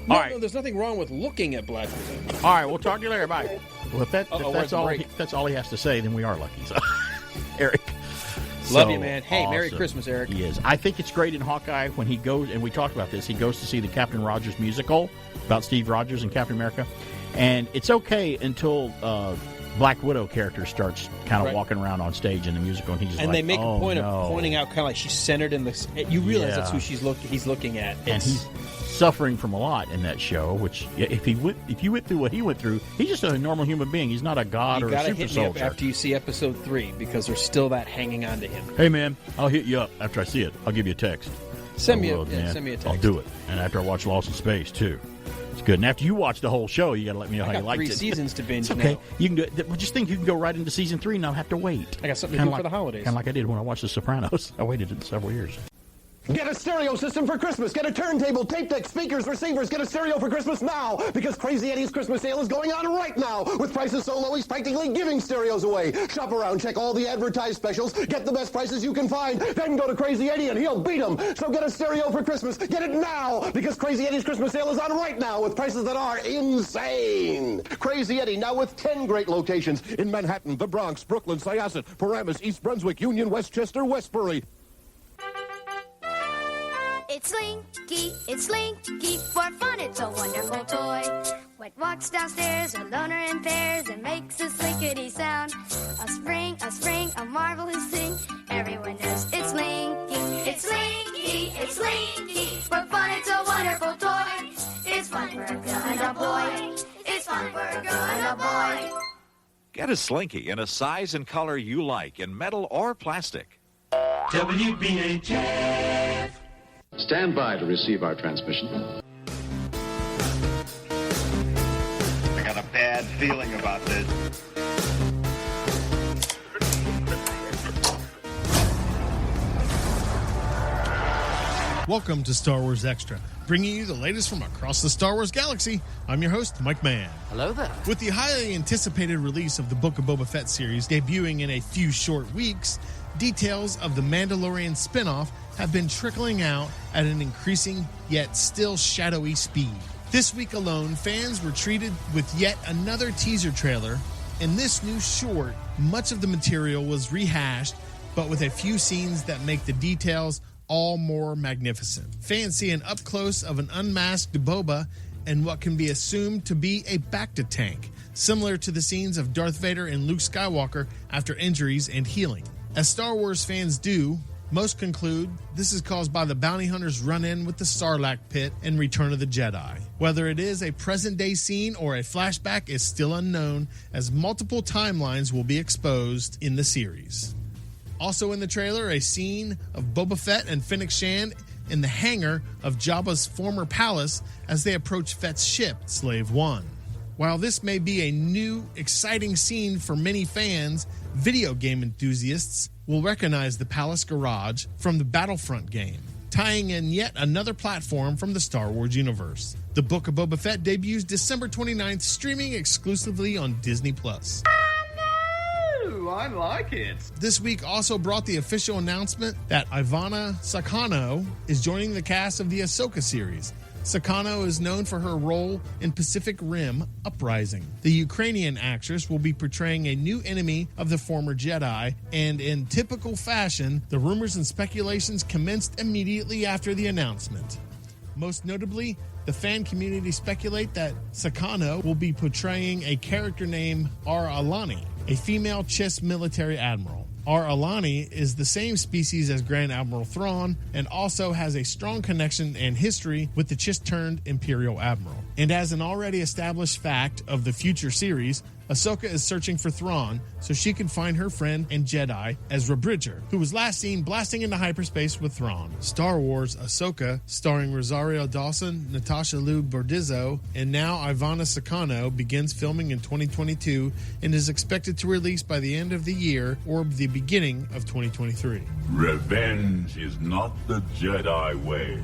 No, there's nothing wrong with looking at Black Widow. All right, we'll talk to you later. Bye. Well, if that's all he has to say, then we are lucky. So, Eric. Love you, man. Hey, Merry Christmas, Eric. He is. I think it's great in Hawkeye when he goes, and we talked about this, he goes to see the Captain Rogers musical about Steve Rogers and Captain America. And it's okay until Black Widow character starts kind of walking around on stage in the musical, and he's just they make a point of pointing out kind of like she's centered in the. You realize that's who he's looking at, and he's suffering from a lot in that show. Which if you went through what he went through, he's just a normal human being. He's not a god or a super soldier. You got to hit me up after you see episode 3 because there's still that hanging on to him. Hey man, I'll hit you up after I see it. I'll give you a text. Send me a text. I'll do it, and after I watch Lost in Space too. It's good. And after you watch the whole show, you got to let me know how you liked it. I got 3 seasons to binge. It's okay. Now. You can do it. Just think you can go right into season 3 and not have to wait. I got something to do for the holidays. Kind of like I did when I watched The Sopranos. I waited several years. Get a stereo system for Christmas. Get a turntable, tape deck, speakers, receivers. Get a stereo for Christmas now because Crazy Eddie's Christmas sale is going on right now with prices so low he's practically giving stereos away. Shop around, check all the advertised specials, get the best prices you can find, then go to Crazy Eddie and he'll beat them. So get a stereo for Christmas. Get it now because Crazy Eddie's Christmas sale is on right now with prices that are insane. Crazy Eddie now with 10 great locations in Manhattan, the Bronx, Brooklyn, Syosset, Paramus, East Brunswick, Union, Westchester, Westbury. It's Slinky, for fun it's a wonderful toy. What walks downstairs alone or in pairs and makes a slinkity sound. A spring, a marvelous thing. Everyone knows it's Slinky. It's Slinky, for fun it's a wonderful toy. It's fun for a girl and a boy. It's fun for a girl and a boy. Get a Slinky in a size and color you like in metal or plastic. WBHF. Stand by to receive our transmission. I got a bad feeling about this. Welcome to Star Wars Extra, bringing you the latest from across the Star Wars galaxy. I'm your host, Mike Mann. Hello there. With the highly anticipated release of the Book of Boba Fett series debuting in a few short weeks, details of the Mandalorian spinoff have been trickling out at an increasing yet still shadowy speed. This week alone, fans were treated with yet another teaser trailer. In this new short, much of the material was rehashed, but with a few scenes that make the details all more magnificent. Fans see an up-close of an unmasked Boba and what can be assumed to be a Bacta tank, similar to the scenes of Darth Vader and Luke Skywalker after injuries and healing. As Star Wars fans do, most conclude this is caused by the bounty hunter's run-in with the Sarlacc pit in Return of the Jedi. Whether it is a present-day scene or a flashback is still unknown, as multiple timelines will be exposed in the series. Also in the trailer, a scene of Boba Fett and Fennec Shand in the hangar of Jabba's former palace as they approach Fett's ship, Slave One. While this may be a new, exciting scene for many fans, video game enthusiasts will recognize the palace garage from the Battlefront game, tying in yet another platform from the Star Wars universe. The Book of Boba Fett debuts December 29th, streaming exclusively on Disney+. I like it. This week also brought the official announcement that Ivana Sakano is joining the cast of the Ahsoka series. Sakano is known for her role in Pacific Rim Uprising. The Ukrainian actress will be portraying a new enemy of the former Jedi, and in typical fashion, the rumors and speculations commenced immediately after the announcement. Most notably, the fan community speculate that Sakano will be portraying a character named Ar-Alani, a female Chiss military admiral. Ar-Alani is the same species as Grand Admiral Thrawn and also has a strong connection and history with the Chiss-turned Imperial Admiral. And as an already established fact of the future series, Ahsoka is searching for Thrawn so she can find her friend and Jedi Ezra Bridger, who was last seen blasting into hyperspace with Thrawn. Star Wars Ahsoka, starring Rosario Dawson, Natasha Liu Bordizzo, and now Ivana Sakano, begins filming in 2022 and is expected to release by the end of the year or the beginning of 2023. Revenge is not the Jedi way.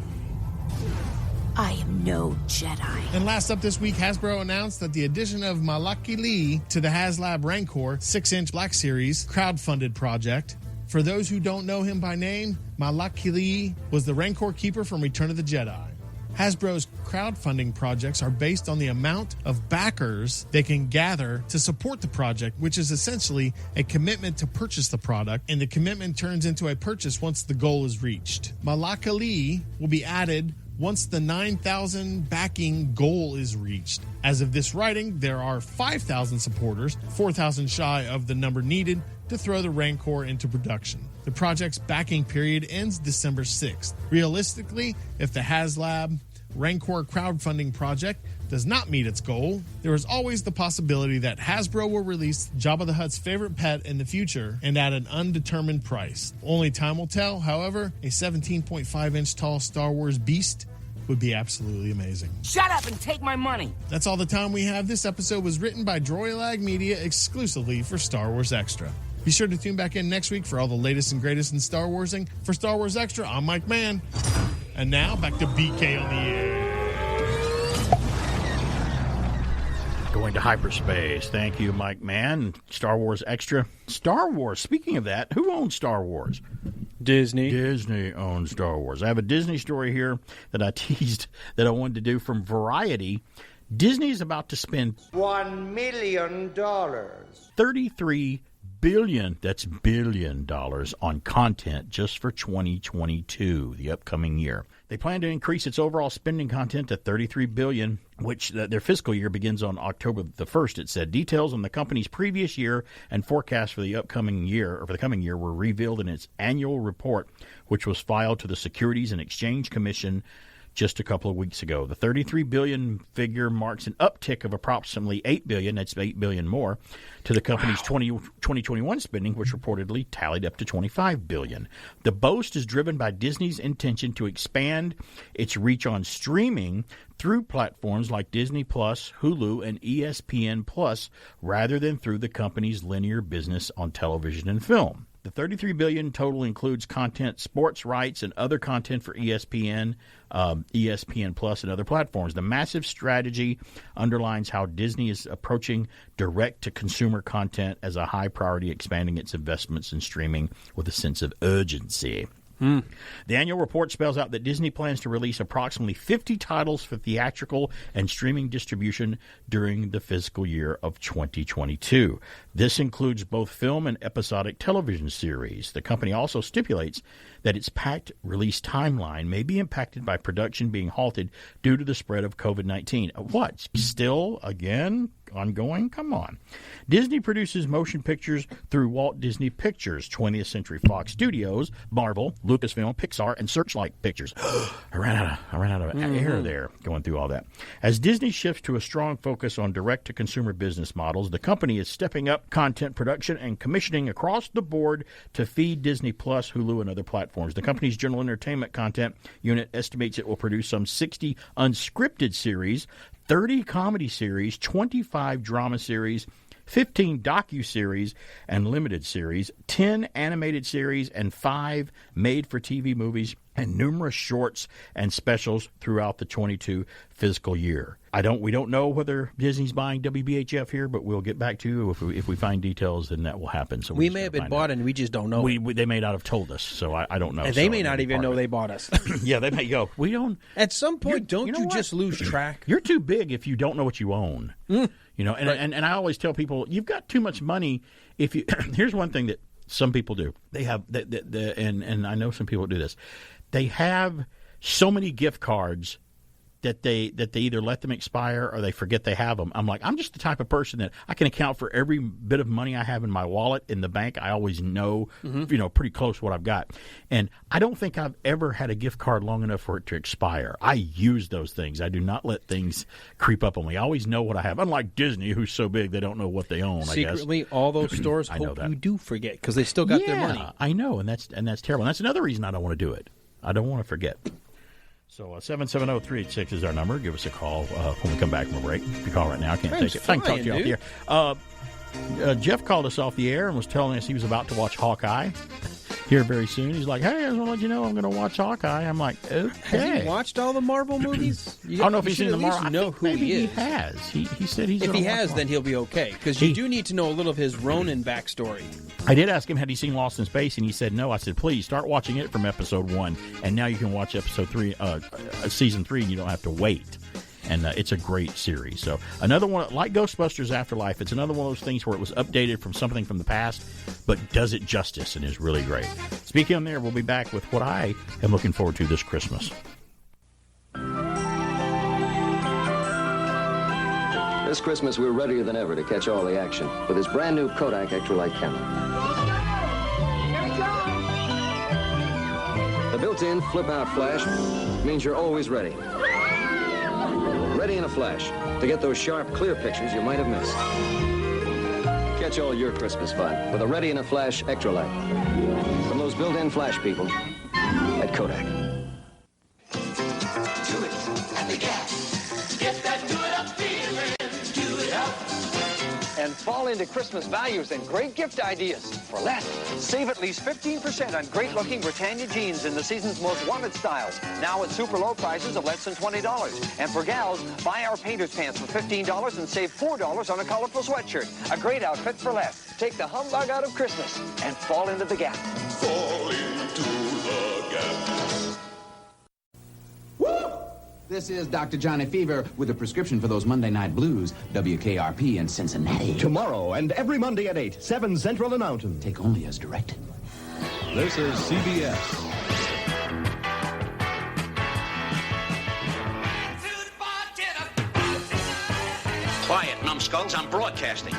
I am no Jedi. And last up this week, Hasbro announced that the addition of Malaki Lee to the HasLab Rancor 6-inch Black Series crowdfunded project. For those who don't know him by name, Malaki Lee was the Rancor Keeper from Return of the Jedi. Hasbro's crowdfunding projects are based on the amount of backers they can gather to support the project, which is essentially a commitment to purchase the product, and the commitment turns into a purchase once the goal is reached. Malaka Lee will be added once the 9,000 backing goal is reached. As of this writing, there are 5,000 supporters, 4,000 shy of the number needed to throw the Rancor into production. The project's backing period ends December 6th. Realistically, if the HasLab Rancor crowdfunding project does not meet its goal, there is always the possibility that Hasbro will release Jabba the Hutt's favorite pet in the future and at an undetermined price. Only time will tell. However, a 17.5-inch tall Star Wars beast would be absolutely amazing. Shut up and take my money. That's all the time we have. This episode was written by Droilag Media exclusively for Star Wars Extra. Be sure to tune back in next week for all the latest and greatest in Star Warsing. For Star Wars Extra, I'm Mike Mann. And now, back to BK on the air. Going to hyperspace. Thank you, Mike Mann. Star Wars Extra. Star Wars. Speaking of that, who owns Star Wars? Disney. Disney owns Star Wars. I have a Disney story here that I teased that I wanted to do from Variety. Disney's about to spend $1 million. $33 billion, that's $1 billion, on content just for 2022, the upcoming year. They plan to increase its overall spending content to $33 billion, which their fiscal year begins on October the 1st, it said. Details on the company's previous year and forecast for the upcoming year, or for the coming year, were revealed in its annual report, which was filed to the Securities and Exchange Commission just a couple of weeks ago. The $33 billion figure marks an uptick of approximately $8 billion, that's $8 billion more, to the company's 2021 spending, which reportedly tallied up to $25 billion. The boast is driven by Disney's intention to expand its reach on streaming through platforms like Disney Plus, Hulu, and ESPN Plus, rather than through the company's linear business on television and film. The $33 billion total includes content, sports rights, and other content for ESPN, ESPN Plus, and other platforms. The massive strategy underlines how Disney is approaching direct-to-consumer content as a high priority, expanding its investments in streaming with a sense of urgency. The annual report spells out that Disney plans to release approximately 50 titles for theatrical and streaming distribution during the fiscal year of 2022. This includes both film and episodic television series. The company also stipulates that its packed release timeline may be impacted by production being halted due to the spread of COVID-19. What? Still, again, ongoing? Come on. Disney produces motion pictures through Walt Disney Pictures, 20th Century Fox Studios, Marvel, Lucasfilm, Pixar, and Searchlight Pictures. I ran out of air there going through all that. As Disney shifts to a strong focus on direct-to-consumer business models, the company is stepping up content production and commissioning across the board to feed Disney Plus, Hulu, and other platforms. The company's general entertainment content unit estimates it will produce some 60 unscripted series, 30 comedy series, 25 drama series, 15 docu-series and limited series, 10 animated series, and 5 made-for-TV movies, and numerous shorts and specials throughout the 22 fiscal year. We don't know whether Disney's buying WBHF here, but we'll get back to you if we find details. Then that will happen. So we may have been bought, and we just don't know. They may not have told us, so I don't know. And they may not even know they bought us. Yeah, they may go. We don't. At some point, don't you just lose track? You're too big if you don't know what you own. You know, and I always tell people, you've got too much money. If you here's one thing that some people do. They have and I know some people do this. They have so many gift cards that they either let them expire or they forget they have them. I'm like, I'm just the type of person that I can account for every bit of money I have in my wallet in the bank. I always know, pretty close what I've got. And I don't think I've ever had a gift card long enough for it to expire. I use those things. I do not let things creep up on me. I always know what I have. Unlike Disney, who's so big they don't know what they own. Secretly, I guess. all those stores hope you do forget because they still got their money. I know, and that's terrible. And that's another reason I don't want to do it. I don't want to forget. So 770-386 is our number. Give us a call when we come back from a break. If you call right now, I can't take it. I can talk to you off the air. Jeff called us off the air and was telling us he was about to watch Hawkeye. here very soon. He's like, hey, I just want to let you know I'm going to watch Hawkeye. I'm like, okay. Has he watched all the Marvel movies? I don't know if he's seen the Marvel. You know who he is. He has. He said he's. If he has, then he'll be okay. Because you do need to know a little of his Ronin backstory. I did ask him, had he seen Lost in Space, and he said no. I said, please start watching it from episode 1, and now you can watch episode 3, season 3, and you don't have to wait. And it's a great series. So another one, like Ghostbusters Afterlife, it's another one of those things where it was updated from something from the past, but does it justice and is really great. Speaking on there, we'll be back with what I am looking forward to this Christmas. This Christmas, we're readier than ever to catch all the action with this brand new Kodak Extralight camera. The built-in flip-out flash means you're always ready. Ready in a flash to get those sharp, clear pictures you might have missed. Catch all your Christmas fun with a Ready in a Flash Extra Light from those built-in flash people at Kodak. Do it at the gas. Get that do it up feeling. Do it up. And fall into Christmas values and great gift ideas for less. Save at least 15% on great-looking Britannia jeans in the season's most wanted styles. Now at super low prices of less than $20. And for gals, buy our painter's pants for $15 and save $4 on a colorful sweatshirt. A great outfit for less. Take the humbug out of Christmas and fall into the gap. Fall into the gap. Woo! This is Dr. Johnny Fever with a prescription for those Monday night blues, WKRP in Cincinnati. Tomorrow and every Monday at 8, 7 Central and Mountain. Take only as directed. This is CBS. Quiet, numbskulls, I'm broadcasting.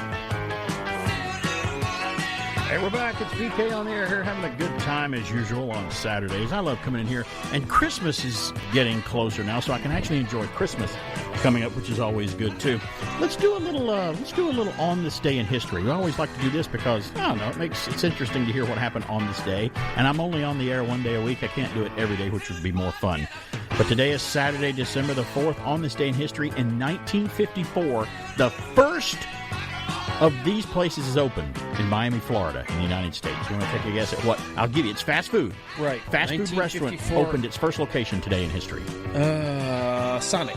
Hey, we're back. It's BK on the air here, having a good time as usual on Saturdays. I love coming in here, and Christmas is getting closer now, so I can actually enjoy Christmas coming up, which is always good too. Let's do a little on this day in history. We always like to do this because I don't know, it's interesting to hear what happened on this day. And I'm only on the air one day a week. I can't do it every day, which would be more fun. But today is Saturday, December the 4th. On this day in history, in 1954, the first of these places is opened in Miami, Florida, in the United States. You want to take a guess at what? I'll give you. It's fast food. Right. Fast food restaurant opened its first location today in history. Sonic.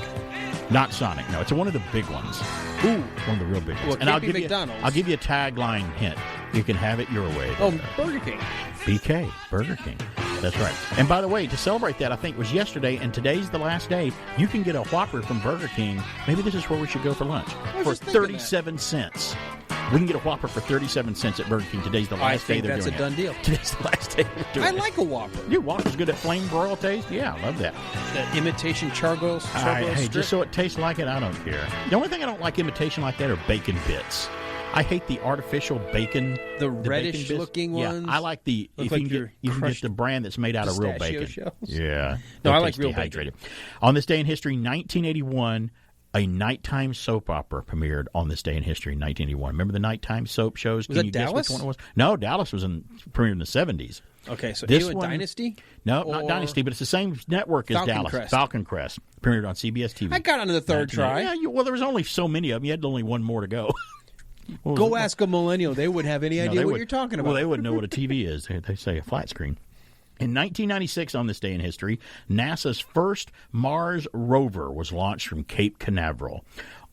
Not Sonic. No, it's one of the big ones. Ooh, one of the real big ones. Well, and I'll give McDonald's. I'll give you a tagline hint. You can have it your way. Oh, Burger King. BK, Burger King. That's right. And by the way, to celebrate that, I think it was yesterday, and today's the last day, you can get a Whopper from Burger King. Maybe this is where we should go for lunch. For 37 cents. We can get a Whopper for 37 cents at Burger King. Today's the last day they're doing it. I think that's a done deal. Today's the last day they're doing it. I like a Whopper. Your Whopper's good at flame broil taste? Yeah, I love that. The imitation chargo Hey, strip. just so it tastes like it, I don't care. The only thing I don't like imitation like that are bacon bits. I hate the artificial bacon. The reddish-looking ones? Yeah, I like the... Look If like you can get the brand that's made out of real pistachio bacon. shells? Yeah. No, I That like tastes real dehydrated. bacon. On this day in history, 1981... a nighttime soap opera premiered on this day in history in 1981. Remember the nighttime soap shows? Was Can that you guess Dallas? which one it was? No, Dallas was premiered in the 70s. Okay, so This you and one- Dynasty? No, Or not Dynasty, but it's the same network as Falcon Dallas. Crest. Falcon Crest. Premiered on CBS TV. I got on the third try. Yeah, well, there was only so many of them. You had only one more to go. Go ask a millennial. They wouldn't have any idea what you're talking about. Well, they wouldn't know what a TV is. They say a flat screen. In 1996, on this day in history, NASA's first Mars rover was launched from Cape Canaveral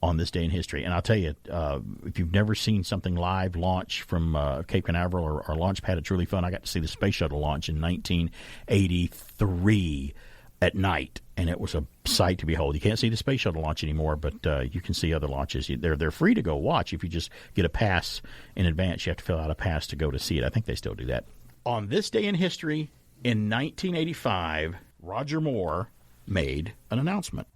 on this day in history. And I'll tell you, if you've never seen something live launch from Cape Canaveral or launch pad, it's really fun. I got to see the space shuttle launch in 1983 at night, and it was a sight to behold. You can't see the space shuttle launch anymore, but you can see other launches. They're free to go watch. If you just get a pass in advance, you have to fill out a pass to go to see it. I think they still do that. On this day in history, in 1985, Roger Moore made an announcement.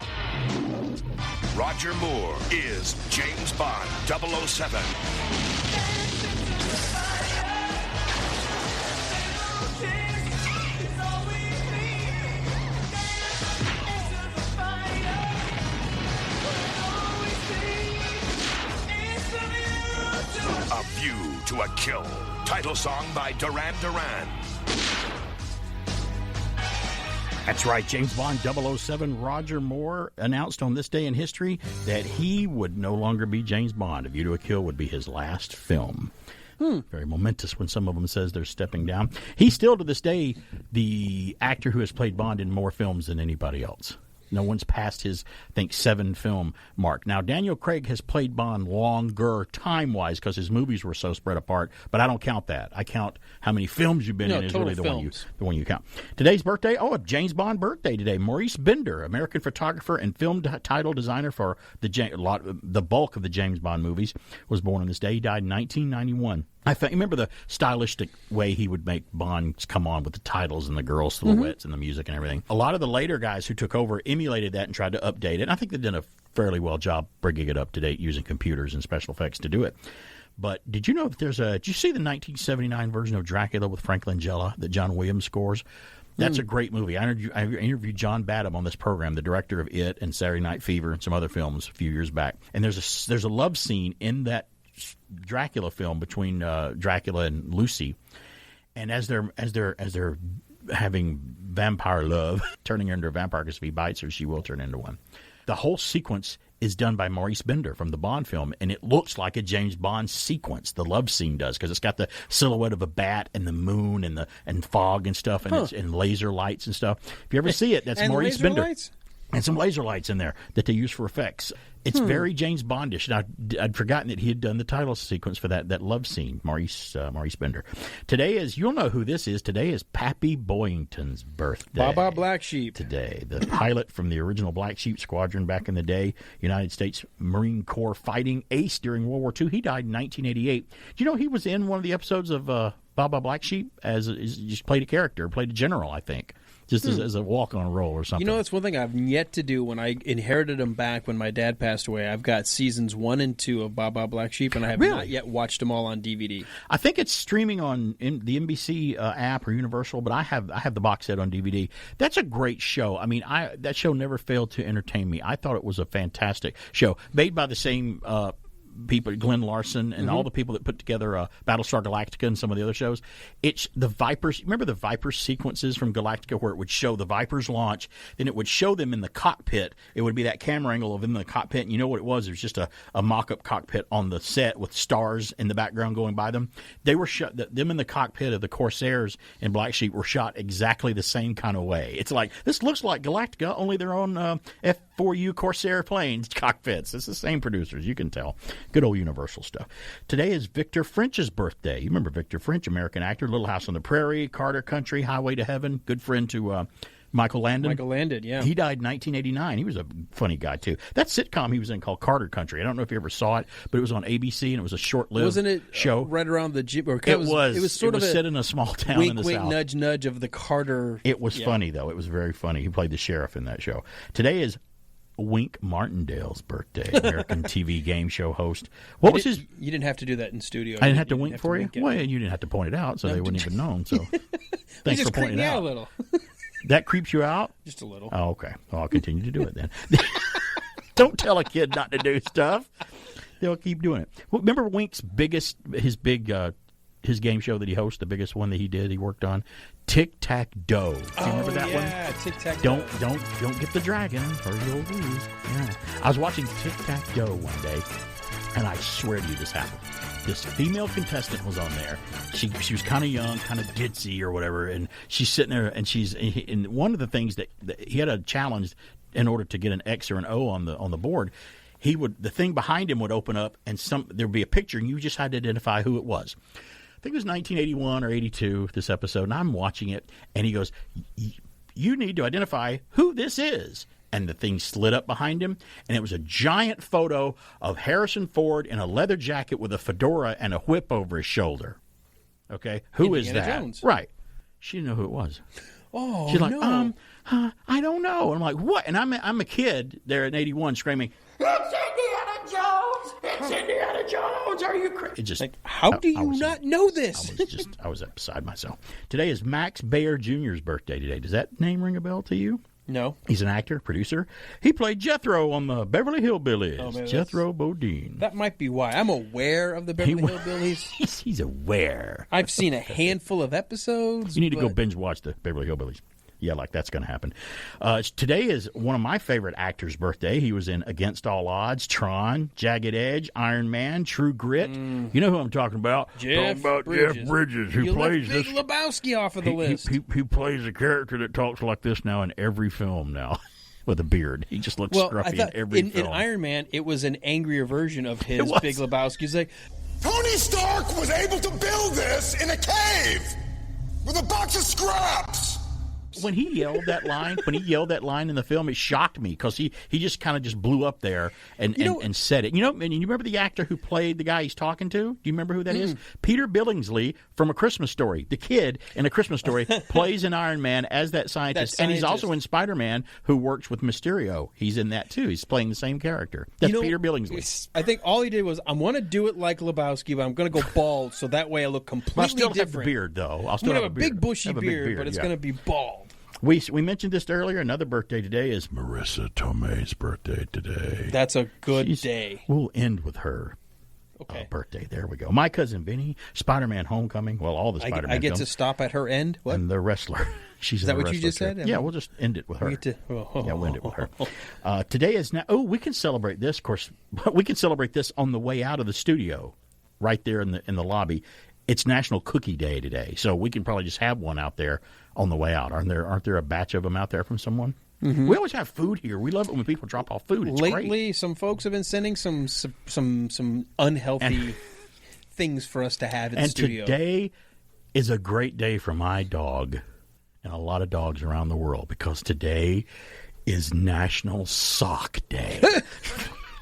Roger Moore is James Bond 007. A View to a Kill. Title song by Duran Duran. That's right, James Bond 007 Roger Moore announced on this day in history that he would no longer be James Bond. A View to a Kill would be his last film. Very momentous when some of them says they're stepping down. He's still, to this day, the actor who has played Bond in more films than anybody else. No one's passed his, I think, 7-film mark. Now, Daniel Craig has played Bond longer time-wise because his movies were so spread apart, but I don't count that. I count how many films you've been in is really the one you count. Today's birthday, a James Bond birthday today. Maurice Binder, American photographer and film title designer for the bulk of the James Bond movies, was born on this day. He died in 1991. Remember the stylistic way he would make Bonds come on with the titles and the girl silhouettes and the music and everything. A lot of the later guys who took over emulated that and tried to update it. And I think they've done a fairly well job bringing it up to date using computers and special effects to do it. But did you know that did you see the 1979 version of Dracula with Frank Langella that John Williams scores? That's a great movie. I interviewed John Badham on this program, the director of It and Saturday Night Fever and some other films a few years back. And there's a love scene in that Dracula film between Dracula and Lucy, and as they're having vampire love, turning her into a vampire because if he bites her, she will turn into one. The whole sequence is done by Maurice Binder from the Bond film, and it looks like a James Bond sequence. The love scene does because it's got the silhouette of a bat and the moon and fog and stuff, and and laser lights and stuff. If you ever see it, that's Maurice Binder. Lights? And some laser lights in there that they use for effects. It's very James Bondish. Now, I'd forgotten that he had done the title sequence for that love scene, Maurice Binder. Today you'll know who this is. Today is Pappy Boyington's birthday. Baba Black Sheep. Today, the pilot from the original Black Sheep Squadron back in the day, United States Marine Corps fighting ace during World War II. He died in 1988. Do you know he was in one of the episodes of Baba Black Sheep just played a character, played a general, I think. Just as a walk-on role or something. You know, that's one thing I've yet to do. When I inherited them back when my dad passed away, I've got seasons 1 and 2 of Baba Black Sheep, and I have not yet watched them all on DVD. I think it's streaming on the NBC app or Universal, but I have the box set on DVD. That's a great show. I mean, that show never failed to entertain me. I thought it was a fantastic show, made by the same people, Glenn Larson and all the people that put together Battlestar Galactica and some of the other shows. It's the Vipers. Remember the Vipers sequences from Galactica where it would show the Vipers launch, then it would show them in the cockpit. It would be that camera angle of them in the cockpit, and you know what it was? It was just a mock-up cockpit on the set with stars in the background going by them. They were shot. Them in the cockpit of the Corsairs in Black Sheep were shot exactly the same kind of way. It's like, this looks like Galactica, only they're on F-4U Corsair planes cockpits. It's the same producers, you can tell. Good old Universal stuff. Today is Victor French's birthday. You remember Victor French, American actor, Little House on the Prairie, Carter Country, Highway to Heaven, good friend to Michael Landon. Michael Landon, yeah. He died in 1989. He was a funny guy, too. That sitcom he was in called Carter Country. I don't know if you ever saw it, but it was on ABC, and it was a short-lived show. Right around the Jeep? It was sort of set in a small town wink, in the wink, South. Nudge, nudge of the Carter. It was funny, though. It was very funny. He played the sheriff in that show. Today is Wink Martindale's birthday, American TV game show host. What was his? You didn't have to do that in studio. I didn't have to wink for you? Well, you didn't have to point it out, so they wouldn't even known. So thanks for pointing it out. A little. That creeps you out? Just a little. Oh, okay. Well, I'll continue to do it then. Don't tell a kid not to do stuff. They'll keep doing it. Well, remember Wink's his game show that he hosts, the biggest one that he worked on? Tic-Tac-Doe. Do you remember that one? Yeah, Tic-Tac-Doe. Don't get the dragon, or you'll lose. Yeah. I was watching Tic-Tac-Doe one day, and I swear to you this happened. This female contestant was on there. She was kind of young, kind of ditzy or whatever, and she's sitting there, and one of the things that he had a challenge in order to get an X or an O on the board. The thing behind him would open up, and there'd be a picture, and you just had to identify who it was. I think it was 1981 or 82, this episode, and I'm watching it, and he goes, you need to identify who this is. And the thing slid up behind him, and it was a giant photo of Harrison Ford in a leather jacket with a fedora and a whip over his shoulder. Okay? Who is that? Jones. Right. She didn't know who it was. Oh, she's like, no. I don't know. And I'm like, what? And I'm a kid there in 81 screaming, it's Indiana Jones! It's Indiana Jones! Are you crazy? It just, how do you not know this? I was beside myself. Today is Max Baer Jr.'s birthday today. Does that name ring a bell to you? No. He's an actor, producer. He played Jethro on the Beverly Hillbillies. Jethro Bodine. That might be why. I'm aware of the Beverly Hillbillies. He's aware. I've seen a handful of episodes. You need to go binge watch the Beverly Hillbillies. Yeah, like that's going to happen. Today is one of my favorite actors' birthday. He was in Against All Odds, Tron, Jagged Edge, Iron Man, True Grit. You know who I'm talking about? Jeff Jeff Bridges, who you plays left this. Big Lebowski off of the list. He plays a character that talks like this now in every film now. With a beard. He just looks scruffy in every film. In Iron Man, it was an angrier version of his Big Lebowski. He's like, Tony Stark was able to build this in a cave with a box of scraps. When he yelled that line in the film, it shocked me because he just kind of just blew up there and said it. You know, and you remember the actor who played the guy he's talking to? Do you remember who that is? Peter Billingsley from A Christmas Story. The kid in A Christmas Story plays in Iron Man as that scientist, and he's also in Spider-Man, who works with Mysterio. He's in that too. He's playing the same character. That's Peter Billingsley. I think all he did was, I want to do it like Lebowski, but I'm going to go bald, so that way I look completely I'll still different. have the beard, though. I'll still have a big bushy beard, but it's going to be bald. We mentioned this earlier. Another birthday today is Marissa Tomei's birthday today. That's a good day. We'll end with her birthday. There we go. My cousin Vinny, Spider-Man Homecoming. Well, all the Spider-Man I get films. to stop at her end? What? And the wrestler. She's is that what you just said? Yeah, we'll just end it with her. We'll end it with her. Today is now. Oh, we can celebrate this. Of course, we can celebrate this on the way out of the studio, right there in the lobby. It's National Cookie Day today, so we can probably just have one out there on the way out. Aren't there a batch of them out there from someone? Mm-hmm. We always have food here. We love it when people drop off food. It's Lately, great. Some folks have been sending some unhealthy things for us to have in the studio. And today is a great day for my dog and a lot of dogs around the world because today is National Sock Day.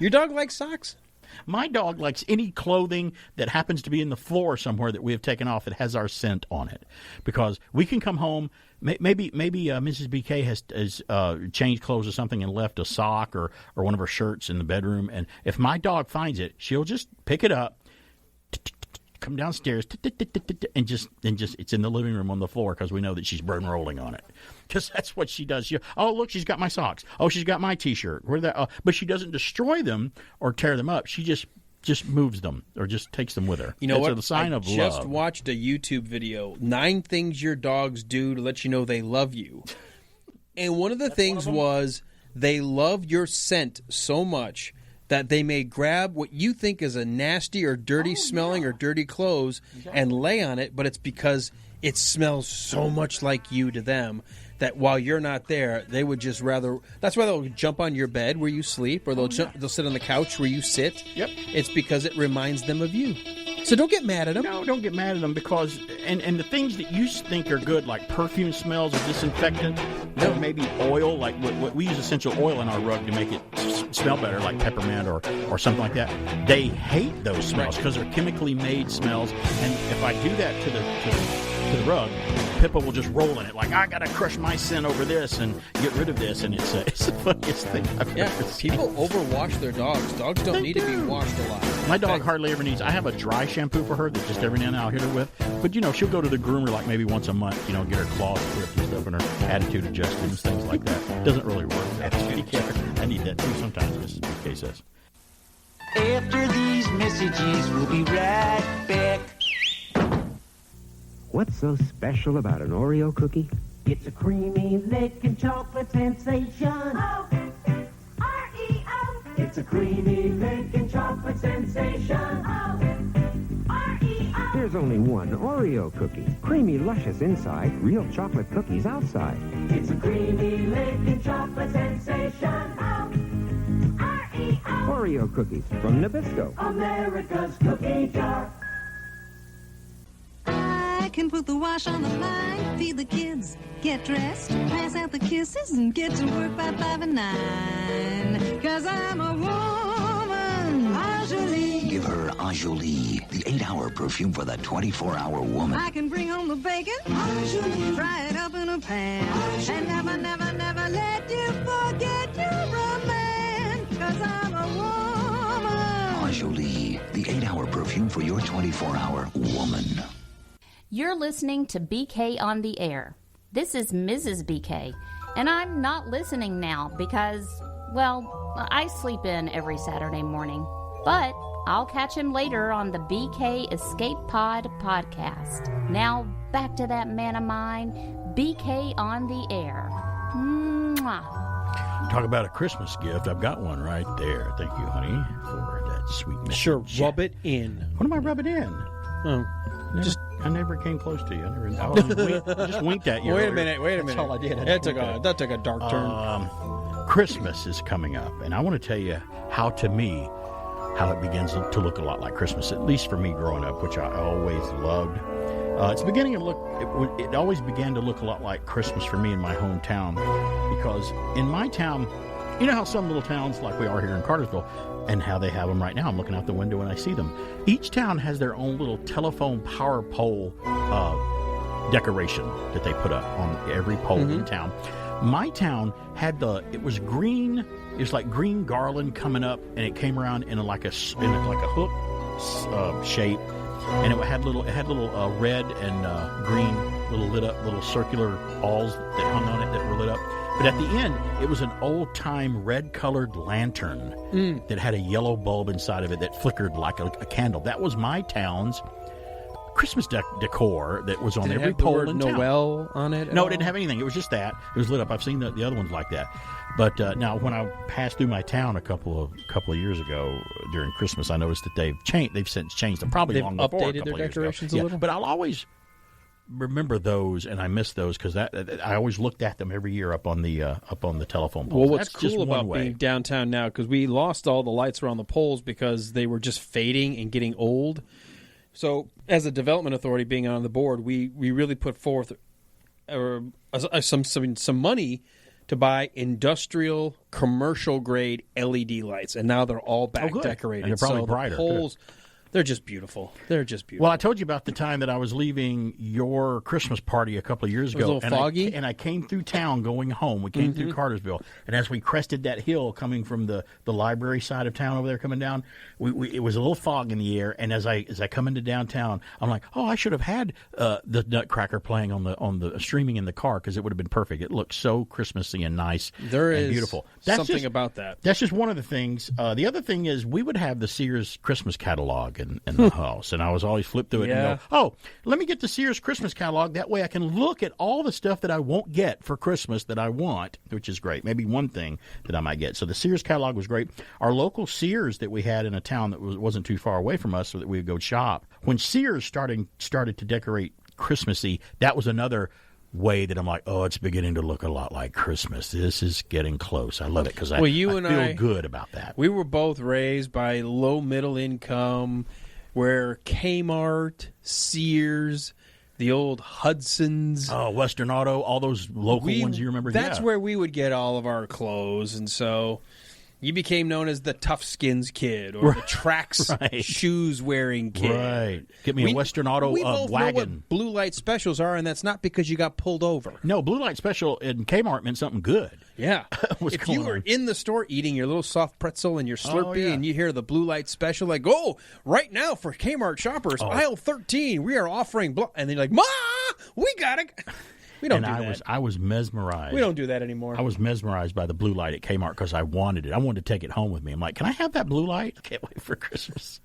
Your dog likes socks? My dog likes any clothing that happens to be in the floor somewhere that we have taken off that has our scent on it. Because we can come home, maybe Mrs. BK has changed clothes or something and left a sock or one of her shirts in the bedroom. And if my dog finds it, she'll just pick it up, come downstairs, and just it's in the living room on the floor because we know that she's been rolling on it. Because that's what she does. Oh, look, she's got my socks. Oh, she's got my T-shirt. But she doesn't destroy them or tear them up. She just moves them or just takes them with her. You know what? It's a sign of love. I just watched a YouTube video, 9 things your dogs do to let you know they love you. And one of the things was they love your scent so much that they may grab what you think is a nasty or dirty smelling or dirty clothes and lay on it, but it's because it smells so much like you to them that while you're not there, they would just rather. That's why they'll jump on your bed where you sleep, or they'll sit on the couch where you sit. Yep. It's because it reminds them of you. So don't get mad at them. No, don't get mad at them because and the things that you think are good, like perfume smells or disinfectant, or maybe oil, like what we use essential oil in our rug to make it smell better, like peppermint or something like that. They hate those smells because they're chemically made smells. And if I do that to the rug, Pippa will just roll in it like, I gotta crush my scent over this and get rid of this, and it's the funniest thing I've ever seen. People overwash their dogs. Dogs don't need to be washed a lot. My dog hardly ever needs. I have a dry shampoo for her that just every now and then I'll hit her with. But she'll go to the groomer like maybe once a month. Get her claws clipped and stuff, and her attitude adjusted and things like that. Doesn't really work. I need that too sometimes. Mrs. BK says. After these messages, we'll be right back. What's so special about an Oreo cookie? It's a creamy, licking chocolate sensation. O-R-E-O. It's a creamy, licking chocolate sensation. O-R-E-O. There's only one Oreo cookie. Creamy, luscious inside, real chocolate cookies outside. It's a creamy, licking chocolate sensation. O-R-E-O. Oreo cookies from Nabisco. America's cookie jar. I can put the wash on the line, feed the kids, get dressed, pass out the kisses, and get to work by 5 and 9. 'Cause I'm a woman, Anjali. Give her Anjali, the 8-hour perfume for the 24-hour woman. I can bring home the bacon, Anjali. Fry it up in a pan, Anjali. And never, never, never let you forget you're a man. 'Cause I'm a woman. Anjali, the 8-hour perfume for your 24-hour woman. You're listening to BK on the Air. This is Mrs. BK, and I'm not listening now because, well, I sleep in every Saturday morning. But I'll catch him later on the BK Escape Pod podcast. Now, back to that man of mine, BK on the air. Mwah. Talk about a Christmas gift. I've got one right there. Thank you, honey, for that sweet message. Sure, rub it in. What am I rubbing in? I never came close to you. I just winked at you. Wait a minute. That's all I did. That took a dark turn. Christmas is coming up, and I want to tell you how it begins to look a lot like Christmas, at least for me growing up, which I always loved. It always began to look a lot like Christmas for me in my hometown, because in my town, you know how some little towns, like we are here in Cartersville, and how they have them right now. I'm looking out the window and I see them. Each town has their own little telephone power pole decoration that they put up on every pole in town. My town had it was green. It was like green garland coming up, and it came around in like a hook shape, and it had little red and green little lit up little circular balls that hung on it that were lit up. But at the end, it was an old-time red-colored lantern that had a yellow bulb inside of it that flickered like a candle. That was my town's Christmas decor that was on every pole in town. Noel on it? No, it didn't have anything. It was just that. It was lit up. I've seen the other ones like that. But now, when I passed through my town a couple of years ago during Christmas, I noticed that they've since changed them. Probably long before. They've updated their decorations a little. But I'll always remember those, and I miss those because I always looked at them every year up on the telephone poles. Well, what's cool about being downtown now, because we lost all the lights around the poles because they were just fading and getting old. So, as a development authority, being on the board, we really put forth some money to buy industrial, commercial grade LED lights, and now they're all back decorated. And they're probably brighter. The poles, they're just beautiful. Well, I told you about the time that I was leaving your Christmas party a couple of years ago. It was a little foggy. And I came through town going home. We came through Cartersville. And as we crested that hill coming from the library side of town over there coming down, it was a little fog in the air. And as I come into downtown, I'm like, oh, I should have had the Nutcracker playing on the streaming in the car because it would have been perfect. It looked so Christmassy and nice and beautiful. That's something about that. That's just one of the things. The other thing is we would have the Sears Christmas catalog in the house, and I was always flip through it and go, oh, let me get the Sears Christmas catalog. That way I can look at all the stuff that I won't get for Christmas that I want, which is great. Maybe one thing that I might get. So the Sears catalog was great. Our local Sears that we had in a town that wasn't too far away from us so that we would go shop. When Sears started to decorate Christmassy, that was another way that I'm like, oh, it's beginning to look a lot like Christmas. This is getting close. I love it because I feel good about that. We were both raised by low middle income, where Kmart, Sears, the old Hudson's, Western Auto, all those local ones you remember. That's where we would get all of our clothes, and so you became known as the Tough Skins kid or the Trax shoes wearing kid. Right. Get me a Western Auto we both wagon. Know what blue light specials are, and that's not because you got pulled over. No, blue light special in Kmart meant something good. Yeah. If you were in the store eating your little soft pretzel and your Slurpee and you hear the blue light special, like, right now for Kmart shoppers, aisle 13, we are offering blah. And then you're like, Ma, we got it. We don't do that. I was mesmerized. We don't do that anymore. I was mesmerized by the blue light at Kmart because I wanted it. I wanted to take it home with me. I'm like, can I have that blue light? I can't wait for Christmas.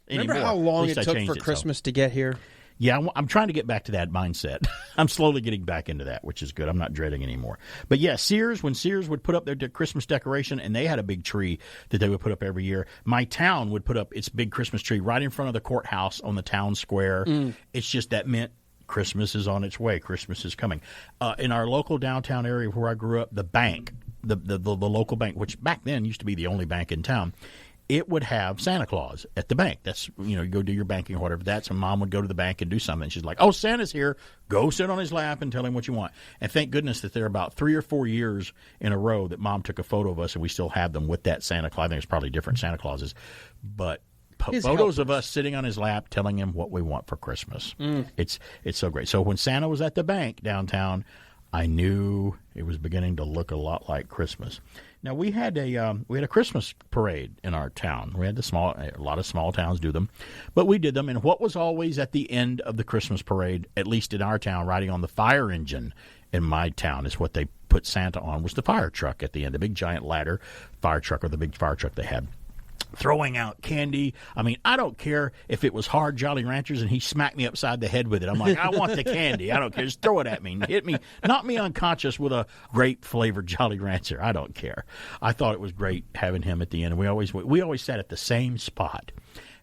Remember how long it took for Christmas to get here? Yeah, I'm trying to get back to that mindset. I'm slowly getting back into that, which is good. I'm not dreading anymore. But yeah, when Sears would put up their Christmas decoration, and they had a big tree that they would put up every year, my town would put up its big Christmas tree right in front of the courthouse on the town square. It's just that meant Christmas is on its way. Christmas is coming. In our local downtown area where I grew up, the bank, the local bank, which back then used to be the only bank in town, it would have Santa Claus at the bank. That's, you go do your banking or whatever. And Mom would go to the bank and do something. She's like, oh, Santa's here. Go sit on his lap and tell him what you want. And thank goodness that there are about 3 or 4 years in a row that Mom took a photo of us, and we still have them with that Santa Claus. I think it's probably different Santa Clauses. But photos of us sitting on his lap telling him what we want for Christmas. It's so great. So when Santa was at the bank downtown, I knew it was beginning to look a lot like Christmas. Now we had a Christmas parade in our town. We had a lot of small towns do them, but we did them. And what was always at the end of the Christmas parade, at least in our town, riding on the fire engine in my town, is what they put Santa on, was the fire truck at the end, the big giant ladder fire truck, or the big fire truck they had. throwing out candy. I mean, I don't care if it was hard Jolly Ranchers and he smacked me upside the head with it. I'm like, I want the candy. I don't care. Just throw it at me. Hit me. Knock me unconscious with a grape-flavored Jolly Rancher. I don't care. I thought it was great having him at the end. And we always sat at the same spot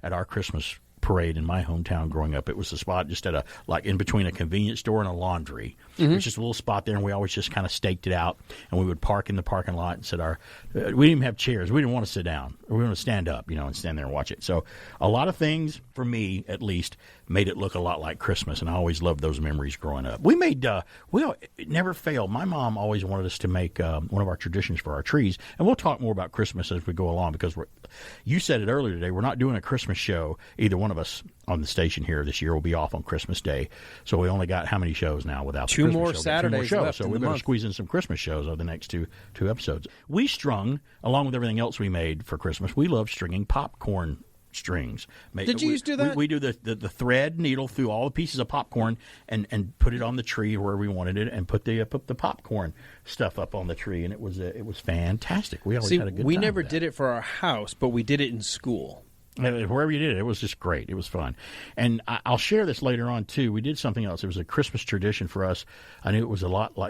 at our Christmas parade in my hometown growing up. It was a spot just at in between a convenience store and a laundry. It was just a little spot there, and we always just kind of staked it out, and we would park in the parking lot and sit we didn't even have chairs. We didn't want to sit down. We wanted to stand up, and stand there and watch it. So a lot of things, for me at least, made it look a lot like Christmas, and I always loved those memories growing up. We made, it never failed. My mom always wanted us to make one of our traditions for our trees, and we'll talk more about Christmas as we go along, because you said it earlier today, we're not doing a Christmas show. Either one of us on the station here this year will be off on Christmas Day, so we only got how many shows now without the Two Christmas more show? Saturdays left so in we the better month. squeeze in some Christmas shows over the next two episodes. We strung, along with everything else we made for Christmas, we love stringing popcorn strings. Did you used to do that? We do the thread needle through all the pieces of popcorn and put it on the tree where we wanted it, and put the popcorn stuff up on the tree, and it was fantastic. We always had a good time. We never did it for our house, but we did it in school. Wherever you did it, it was just great. It was fun. And I'll share this later on, too. We did something else. It was a Christmas tradition for us. I knew it was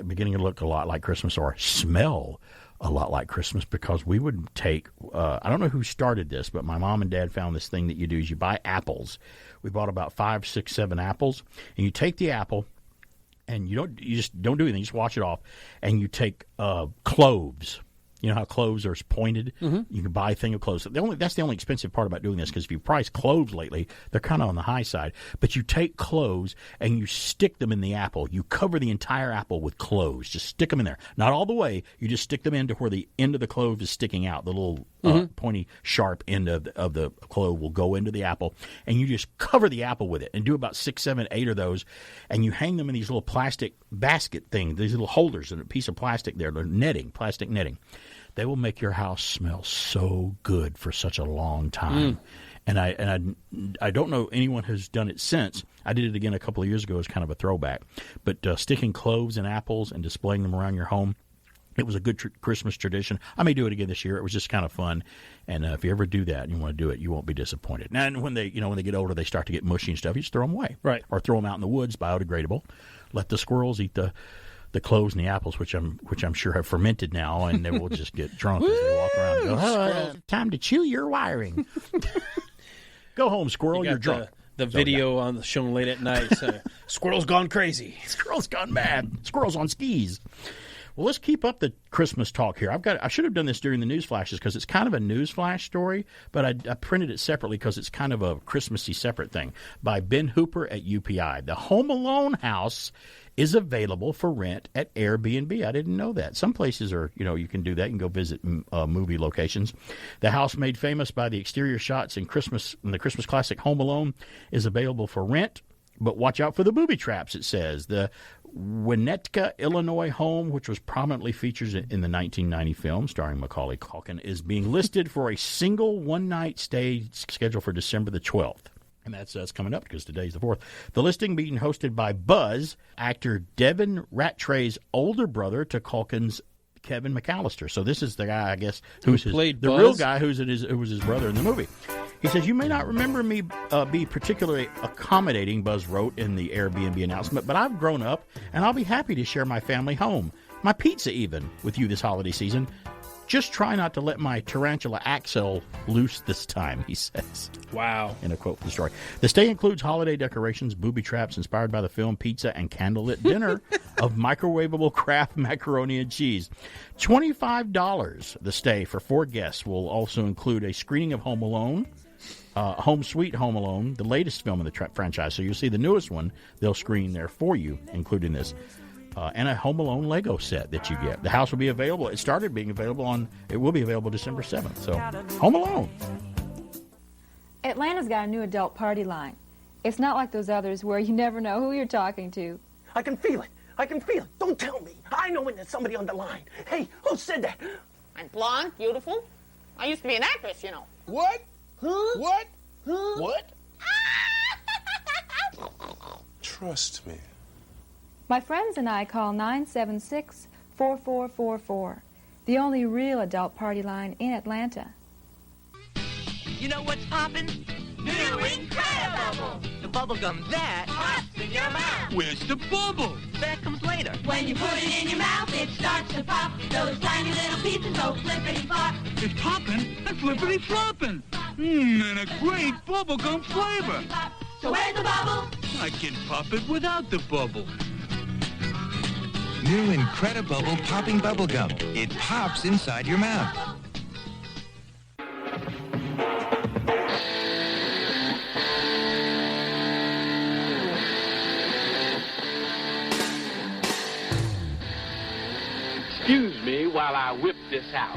beginning to look a lot like Christmas, or smell a lot like Christmas, because we would take, I don't know who started this, but my mom and dad found this thing that you do is you buy apples. We bought about 5, 6, 7 apples, and you take the apple, and you just don't do anything. You just wash it off, and you take cloves. You know how cloves are pointed? Mm-hmm. You can buy a thing of cloves. That's the only expensive part about doing this, because if you price cloves lately, they're kind of on the high side. But you take cloves and you stick them in the apple. You cover the entire apple with cloves. Just stick them in there. Not all the way. You just stick them into where the end of the clove is sticking out. The little pointy, sharp end of the clove will go into the apple. And you just cover the apple with it, and do about 6, 7, 8 of those. And you hang them in these little plastic basket things, these little holders, and a piece of plastic there. They're plastic netting. They will make your house smell so good for such a long time. And I don't know anyone who's done it since. I did it again a couple of years ago as kind of a throwback. But sticking cloves in apples and displaying them around your home, it was a good Christmas tradition. I may do it again this year. It was just kind of fun. And if you ever do that and you want to do it, you won't be disappointed. Now, and when they get older, they start to get mushy and stuff. You just throw them away, right? Or throw them out in the woods, biodegradable. Let the squirrels eat the cloves and the apples, which I'm sure have fermented now, and they will just get drunk as they walk around and go, oh, time to chew your wiring. Go home, squirrel. You're drunk. The video on the show late at night. Squirrel's gone crazy. Squirrel's gone mad. Squirrel's on skis. Well, let's keep up the Christmas talk here. I should have done this during the news flashes, because it's kind of a news flash story, but I printed it separately because it's kind of a Christmassy separate thing, by Ben Hooper at UPI. The Home Alone house is available for rent at Airbnb. I didn't know that. Some places are, you can do that. You can go visit movie locations. The house, made famous by the exterior shots in the Christmas classic Home Alone, is available for rent. But watch out for the booby traps, it says. The Winnetka, Illinois home, which was prominently featured in the 1990 film starring Macaulay Culkin, is being listed for a single one-night stay scheduled for December the 12th. And that's coming up, because today's the 4th. The listing being hosted by Buzz, actor Devin Rattray's older brother to Culkin's Kevin McAllister. So this is the guy, I guess, the real guy who was his brother in the movie. He says, "You may not remember me be particularly accommodating," Buzz wrote in the Airbnb announcement, "but I've grown up, and I'll be happy to share my family home, my pizza even, with you this holiday season. Just try not to let my tarantula Axel loose this time," he says. Wow. In a quote from the story. The stay includes holiday decorations, booby traps inspired by the film, pizza, and candlelit dinner of microwavable Kraft macaroni and cheese. $25 the stay for 4 guests will also include a screening of Home Alone, Home Sweet Home Alone, the latest film in the franchise. So you'll see the newest one they'll screen there for you, including this. And a Home Alone Lego set that you get. The house will be available. It started being available it will be available December 7th. So, Home Alone. Atlanta's got a new adult party line. It's not like those others where you never know who you're talking to. I can feel it. I can feel it. Don't tell me. I know when there's somebody on the line. Hey, who said that? I'm blonde, beautiful. I used to be an actress, you know. What? Huh? What? Huh? What? Trust me. My friends and I call 976-4444, the only real adult party line in Atlanta. You know what's poppin'? New Incredible! The bubblegum that pops in your mouth. Where's the bubble? That comes later. When you put it in your mouth, it starts to pop. Those tiny little pieces go flippity-flop. It's poppin' and flippity-floppin'. And a great bubblegum flavor. So where's the bubble? I can pop it without the bubble. New Incredible Popping Bubblegum. It pops inside your mouth. Excuse me while I whip this out.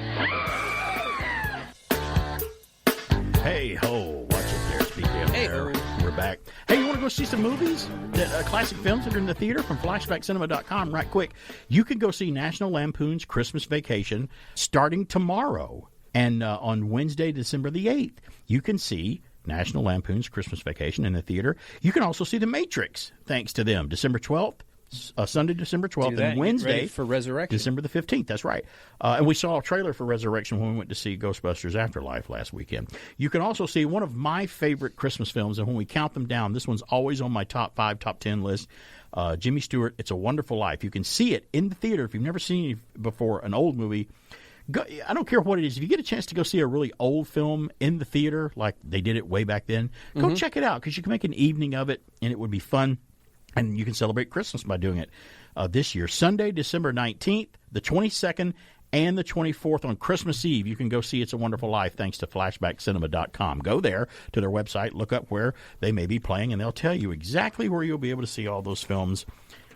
Hey ho, watch it there, speaking of there. We're back. Hey, you want to go see some movies? Classic films that are in the theater from flashbackcinema.com right quick. You can go see National Lampoon's Christmas Vacation starting tomorrow. And on Wednesday, December the 8th, you can see National Lampoon's Christmas Vacation in the theater. You can also see The Matrix, thanks to them, December 12th. Sunday, December 12th, and Wednesday for Resurrection. December the 15th. That's right. And we saw a trailer for Resurrection when we went to see Ghostbusters Afterlife last weekend. You can also see one of my favorite Christmas films, and when we count them down, this one's always on my top 5, top 10 list. Jimmy Stewart, It's a Wonderful Life. You can see it in the theater if you've never seen it before, an old movie. I don't care what it is. If you get a chance to go see a really old film in the theater, like they did it way back then, go check it out because you can make an evening of it, and it would be fun. And you can celebrate Christmas by doing it this year. Sunday, December 19th, the 22nd, and the 24th on Christmas Eve. You can go see It's a Wonderful Life thanks to flashbackcinema.com. Go there to their website, look up where they may be playing, and they'll tell you exactly where you'll be able to see all those films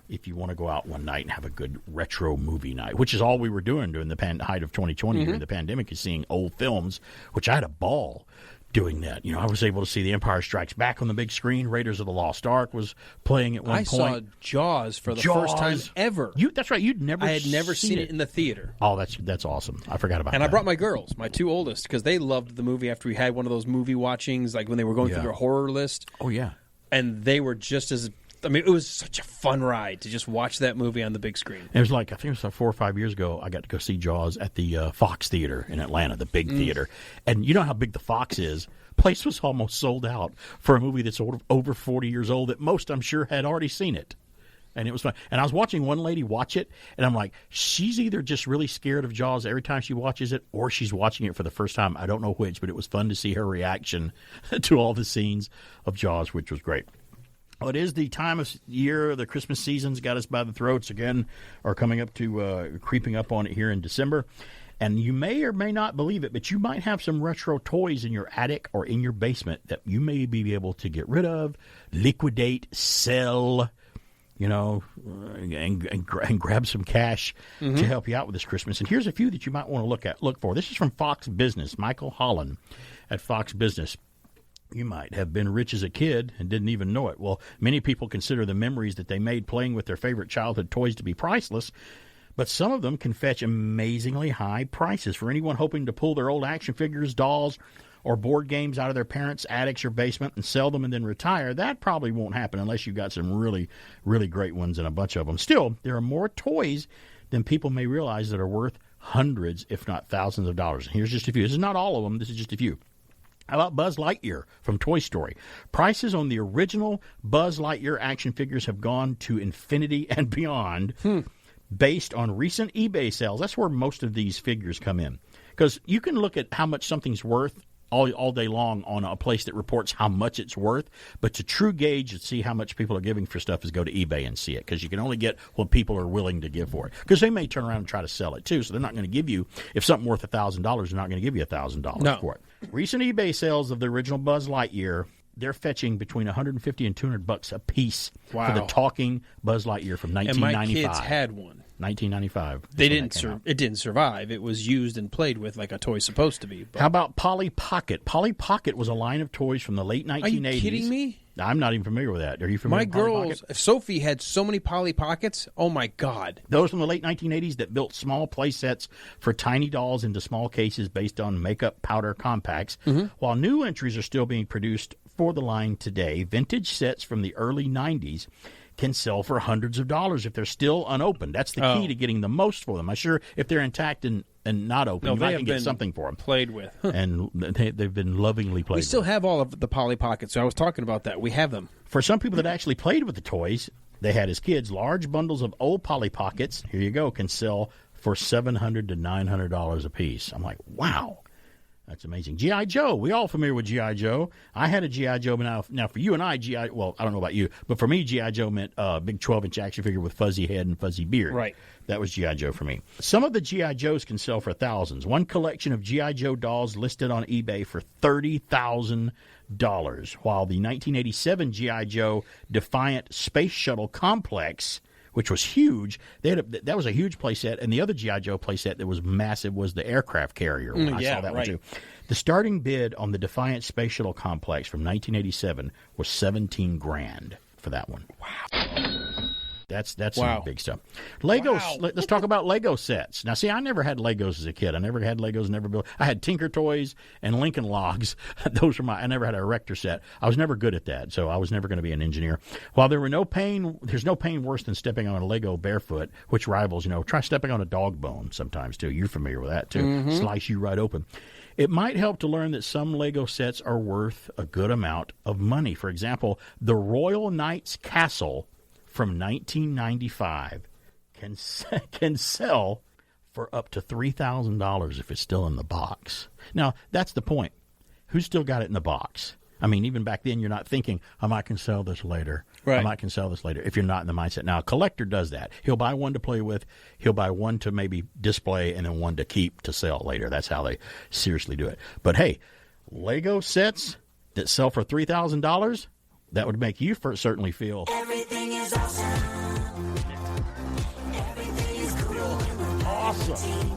if you want to go out one night and have a good retro movie night, which is all we were doing during the height of 2020 during the pandemic, is seeing old films, which I had a ball doing that. You know, I was able to see The Empire Strikes Back on the big screen. Raiders of the Lost Ark was playing at one point. I saw Jaws for the first time ever. That's right. I had never seen it in the theater. Oh, that's awesome. I forgot about that. And I brought my girls, my two oldest, because they loved the movie after we had one of those movie watchings, like when they were going through their horror list. Oh, yeah. And they were just as... I mean, it was such a fun ride to just watch that movie on the big screen. It was like, I think it was like 4 or 5 years ago, I got to go see Jaws at the Fox Theater in Atlanta, the big theater. And you know how big the Fox is? Place was almost sold out for a movie that's over 40 years old that most, I'm sure, had already seen it. And it was fun. And I was watching one lady watch it, and I'm like, she's either just really scared of Jaws every time she watches it, or she's watching it for the first time. I don't know which, but it was fun to see her reaction to all the scenes of Jaws, which was great. Well, it is the time of year. The Christmas season's got us by the throats again, or coming up to creeping up on it here in December. And you may or may not believe it, but you might have some retro toys in your attic or in your basement that you may be able to get rid of, liquidate, sell, you know, and grab some cash to help you out with this Christmas. And here's a few that you might want to look for. This is from Fox Business, Michael Holland at Fox Business. You might have been rich as a kid and didn't even know it. Well, many people consider the memories that they made playing with their favorite childhood toys to be priceless, but some of them can fetch amazingly high prices. For anyone hoping to pull their old action figures, dolls, or board games out of their parents' attics or basement and sell them and then retire, that probably won't happen unless you've got some really, really great ones and a bunch of them. Still, there are more toys than people may realize that are worth hundreds, if not thousands of dollars. And here's just a few. This is not all of them. This is just a few. How about Buzz Lightyear from Toy Story? Prices on the original Buzz Lightyear action figures have gone to infinity and beyond based on recent eBay sales. That's where most of these figures come in. Because you can look at how much something's worth all day long on a place that reports how much it's worth, but to true gauge and see how much people are giving for stuff is go to eBay and see it, because you can only get what people are willing to give for it. Because they may turn around and try to sell it too, so they're not going to give you, if something worth $1,000, they're not going to give you $1,000 for it. Recent eBay sales of the original Buzz Lightyear, they're fetching between $150 and $200 a piece for the talking Buzz Lightyear from 1995. And my kids had one. 1995. It didn't survive. It was used and played with like a toy's supposed to be. But. How about Polly Pocket? Polly Pocket was a line of toys from the late 1980s. Are you kidding me? I'm not even familiar with that. Are you familiar with Polly Pocket? My girls, Sophie had so many Polly Pockets. Oh, my God. Those from the late 1980s that built small play sets for tiny dolls into small cases based on makeup powder compacts. While new entries are still being produced for the line today, vintage sets from the early 90s can sell for hundreds of dollars if they're still unopened. That's the key to getting the most for them. I'm sure if they're intact and and not open. No, you they might have can get been something for them. Played with. And they've been lovingly played We with. still have all of the Polly Pockets, so I was talking about that. We have them. For some people that actually played with the toys, they had as kids, large bundles of old Polly Pockets, here you go, can sell for $700 to $900 a piece. I'm like, wow. That's amazing. G.I. Joe. We all familiar with G.I. Joe. I had a G.I. Joe, but now for you and I, G.I. Well, I don't know about you, but for me, G.I. Joe meant a big 12-inch action figure with fuzzy head and fuzzy beard. Right. That was G.I. Joe for me. Some of the G.I. Joes can sell for thousands. One collection of G.I. Joe dolls listed on eBay for $30,000, while the 1987 G.I. Joe Defiant Space Shuttle Complex, which was huge. That was a huge playset, and the other G.I. Joe playset that was massive was the aircraft carrier one. I saw that one too. The starting bid on the Defiant Space Shuttle Complex from 1987 was $17,000 for that one. Wow. That's some big stuff. Legos. Wow. Let's talk about Lego sets. Now, see, I never had Legos as a kid. I never had Legos. Never built. I had Tinker Toys and Lincoln Logs. Those were I never had a erector set. I was never good at that, so I was never going to be an engineer. While there's no pain worse than stepping on a Lego barefoot, which rivals. Try stepping on a dog bone sometimes too. You're familiar with that too. Mm-hmm. Slice you right open. It might help to learn that some Lego sets are worth a good amount of money. For example, the Royal Knights Castle from 1995 can sell for up to $3,000 if it's still in the box. Now, that's the point. Who's still got it in the box? I mean, even back then, you're not thinking, I might can sell this later. Right. I might can sell this later, if you're not in the mindset. Now, a collector does that. He'll buy one to play with. He'll buy one to maybe display and then one to keep to sell later. That's how they seriously do it. But, hey, Lego sets that sell for $3,000, that would make you certainly feel Everything is awesome. Everything is cool. awesome.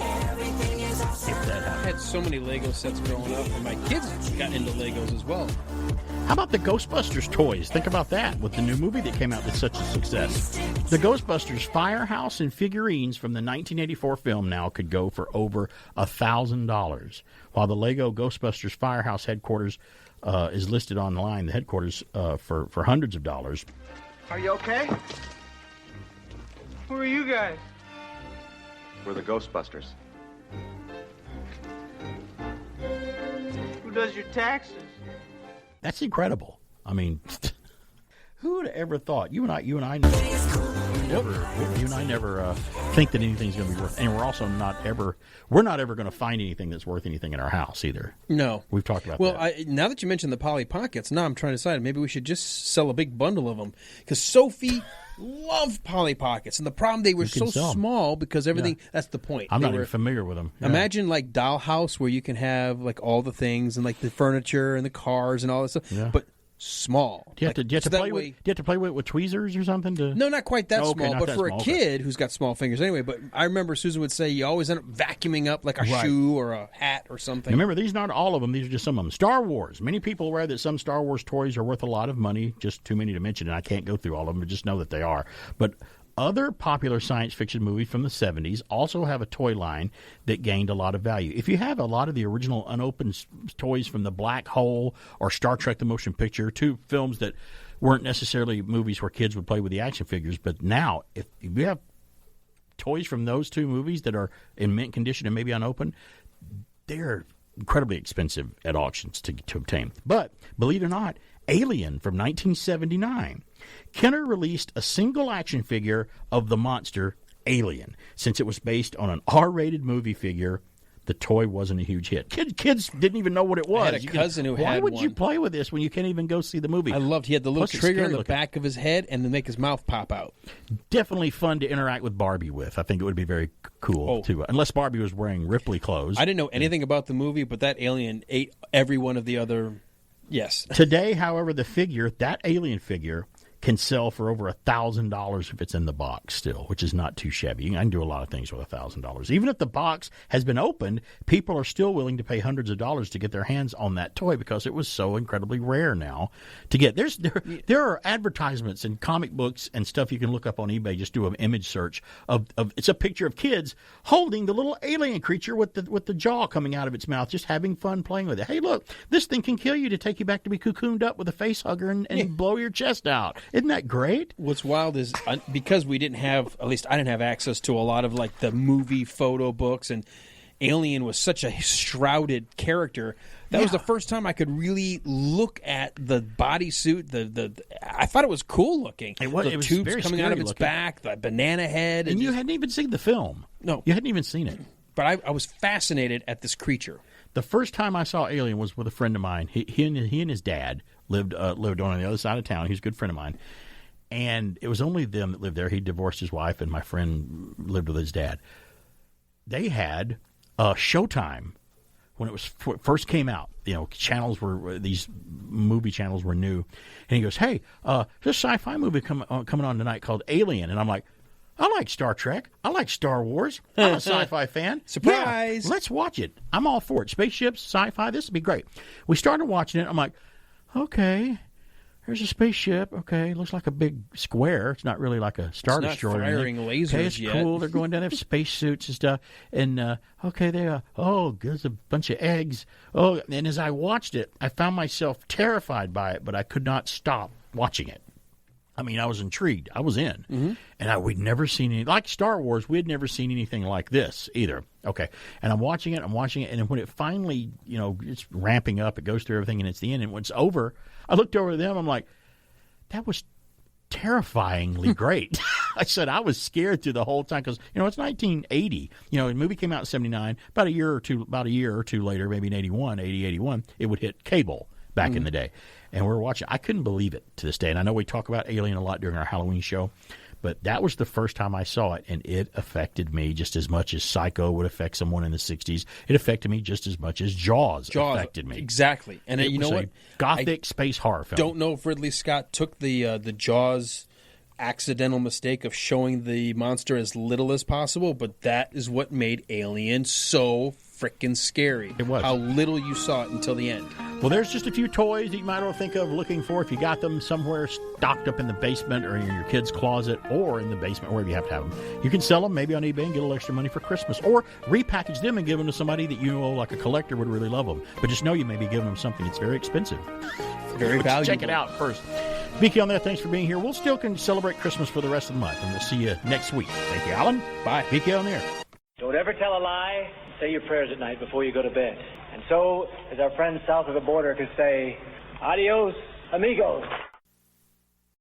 Everything is awesome. If that I happens. had so many Lego sets growing up, and my kids got into Legos as well. How about the Ghostbusters toys? Think about that with the new movie that came out that's such a success. The Ghostbusters Firehouse and figurines from the 1984 film now could go for over $1,000, while the Lego Ghostbusters Firehouse headquarters is listed online, the headquarters, for hundreds of dollars. Are you okay? Who are you guys? We're the Ghostbusters. Who does your taxes? That's incredible. I mean, who would have ever thought? You and I never think that anything's going to be worth. And we're also not ever going to find anything that's worth anything in our house either. No, we've talked about that. Well, now that you mentioned the Polly Pockets, now I'm trying to decide maybe we should just sell a big bundle of them because Sophie loved Polly Pockets, and the problem they were so small because everything. Yeah. That's the point. I'm not even familiar with them. Yeah. Imagine like Dollhouse where you can have like all the things and like the furniture and the cars and all that stuff, but small. Do you have to play with it with tweezers or something? No, not quite that small. But for small, a kid who's got small fingers anyway. But I remember Susan would say you always end up vacuuming up like a shoe or a hat or something. Remember, these are not all of them. These are just some of them. Star Wars. Many people aware that some Star Wars toys are worth a lot of money. Just too many to mention, and I can't go through all of them, but just know that they are. But other popular science fiction movies from the 70s also have a toy line that gained a lot of value. If you have a lot of the original unopened toys from The Black Hole or Star Trek the Motion Picture, two films that weren't necessarily movies where kids would play with the action figures, but now if you have toys from those two movies that are in mint condition and maybe unopened, they're incredibly expensive at auctions to obtain. But believe it or not, Alien from 1979. Kenner released a single action figure of the monster Alien. Since it was based on an R-rated movie figure, the toy wasn't a huge hit. Kids didn't even know what it was. I had a cousin who had Why would one. you play with this when you can't even go see the movie? I loved he had the little Plus, trigger on the back of his head and then make his mouth pop out. Definitely fun to interact with Barbie with. I think it would be very cool, too. Unless Barbie was wearing Ripley clothes. I didn't know anything about the movie, but that alien ate every one of the other... Yes. Today, however, that alien figure can sell for over $1,000 if it's in the box still, which is not too shabby. I can do a lot of things with $1,000. Even if the box has been opened, people are still willing to pay hundreds of dollars to get their hands on that toy because it was so incredibly rare now to get. There are advertisements in comic books and stuff you can look up on eBay. Just do an image search of it's a picture of kids holding the little alien creature with the jaw coming out of its mouth, just having fun playing with it. Hey, look, this thing can kill you to take you back to be cocooned up with a face hugger and blow your chest out. Isn't that great? What's wild is because we didn't have, at least I didn't have access to a lot of like the movie photo books, and Alien was such a shrouded character. That was the first time I could really look at the bodysuit. I thought it was cool looking. It was tubes very coming out of its looking. back, the banana head, And you hadn't even seen the film. No, you hadn't even seen it. But I was fascinated at this creature. The first time I saw Alien was with a friend of mine. He and his dad lived on the other side of town. He's a good friend of mine. And it was only them that lived there. He divorced his wife, and my friend lived with his dad. They had Showtime when it was first came out. You know, these movie channels were new. And he goes, hey, there's a sci-fi movie coming on tonight called Alien. And I'm like, I like Star Trek. I like Star Wars. I'm a sci-fi fan. Surprise! Yeah, let's watch it. I'm all for it. Spaceships, sci-fi, this would be great. We started watching it. I'm like, okay, there's a spaceship. Okay, looks like a big square. It's not really like a Star Destroyer. It's not firing lasers okay, it's yet. cool. They're going down. They have spacesuits and stuff. And, okay, there's a bunch of eggs. Oh, and as I watched it, I found myself terrified by it, but I could not stop watching it. I mean, I was intrigued. I was in. Mm-hmm. And we'd never seen any, like Star Wars, we'd never seen anything like this either. Okay. And I'm watching it, and then when it finally, it's ramping up, it goes through everything, and it's the end, and when it's over, I looked over to them, I'm like, that was terrifyingly great. I said I was scared through the whole time because, it's 1980. The movie came out in 79. About a year or two later, maybe in 81, it would hit cable back in the day. And we're watching. I couldn't believe it to this day. And I know we talk about Alien a lot during our Halloween show, but that was the first time I saw it, and it affected me just as much as Psycho would affect someone in the 60s. It affected me just as much as Jaws affected me. Exactly. And it was what? A gothic space horror film. Don't know if Ridley Scott took the Jaws accidental mistake of showing the monster as little as possible, but that is what made Alien so freaking scary. It was. How little you saw it until the end. Well, there's just a few toys that you might want to think of looking for if you got them somewhere stocked up in the basement or in your kid's closet or in the basement, wherever you have to have them. You can sell them maybe on eBay and get a little extra money for Christmas, or repackage them and give them to somebody that like a collector would really love them. But just know you may be giving them something that's very expensive. Very valuable. Check it out first. BK on there, thanks for being here. We'll still can celebrate Christmas for the rest of the month, and we'll see you next week. Thank you, Alan. Bye. BK on there. Don't ever tell a lie. Say your prayers at night before you go to bed. And so, as our friends south of the border could say, adios, amigos.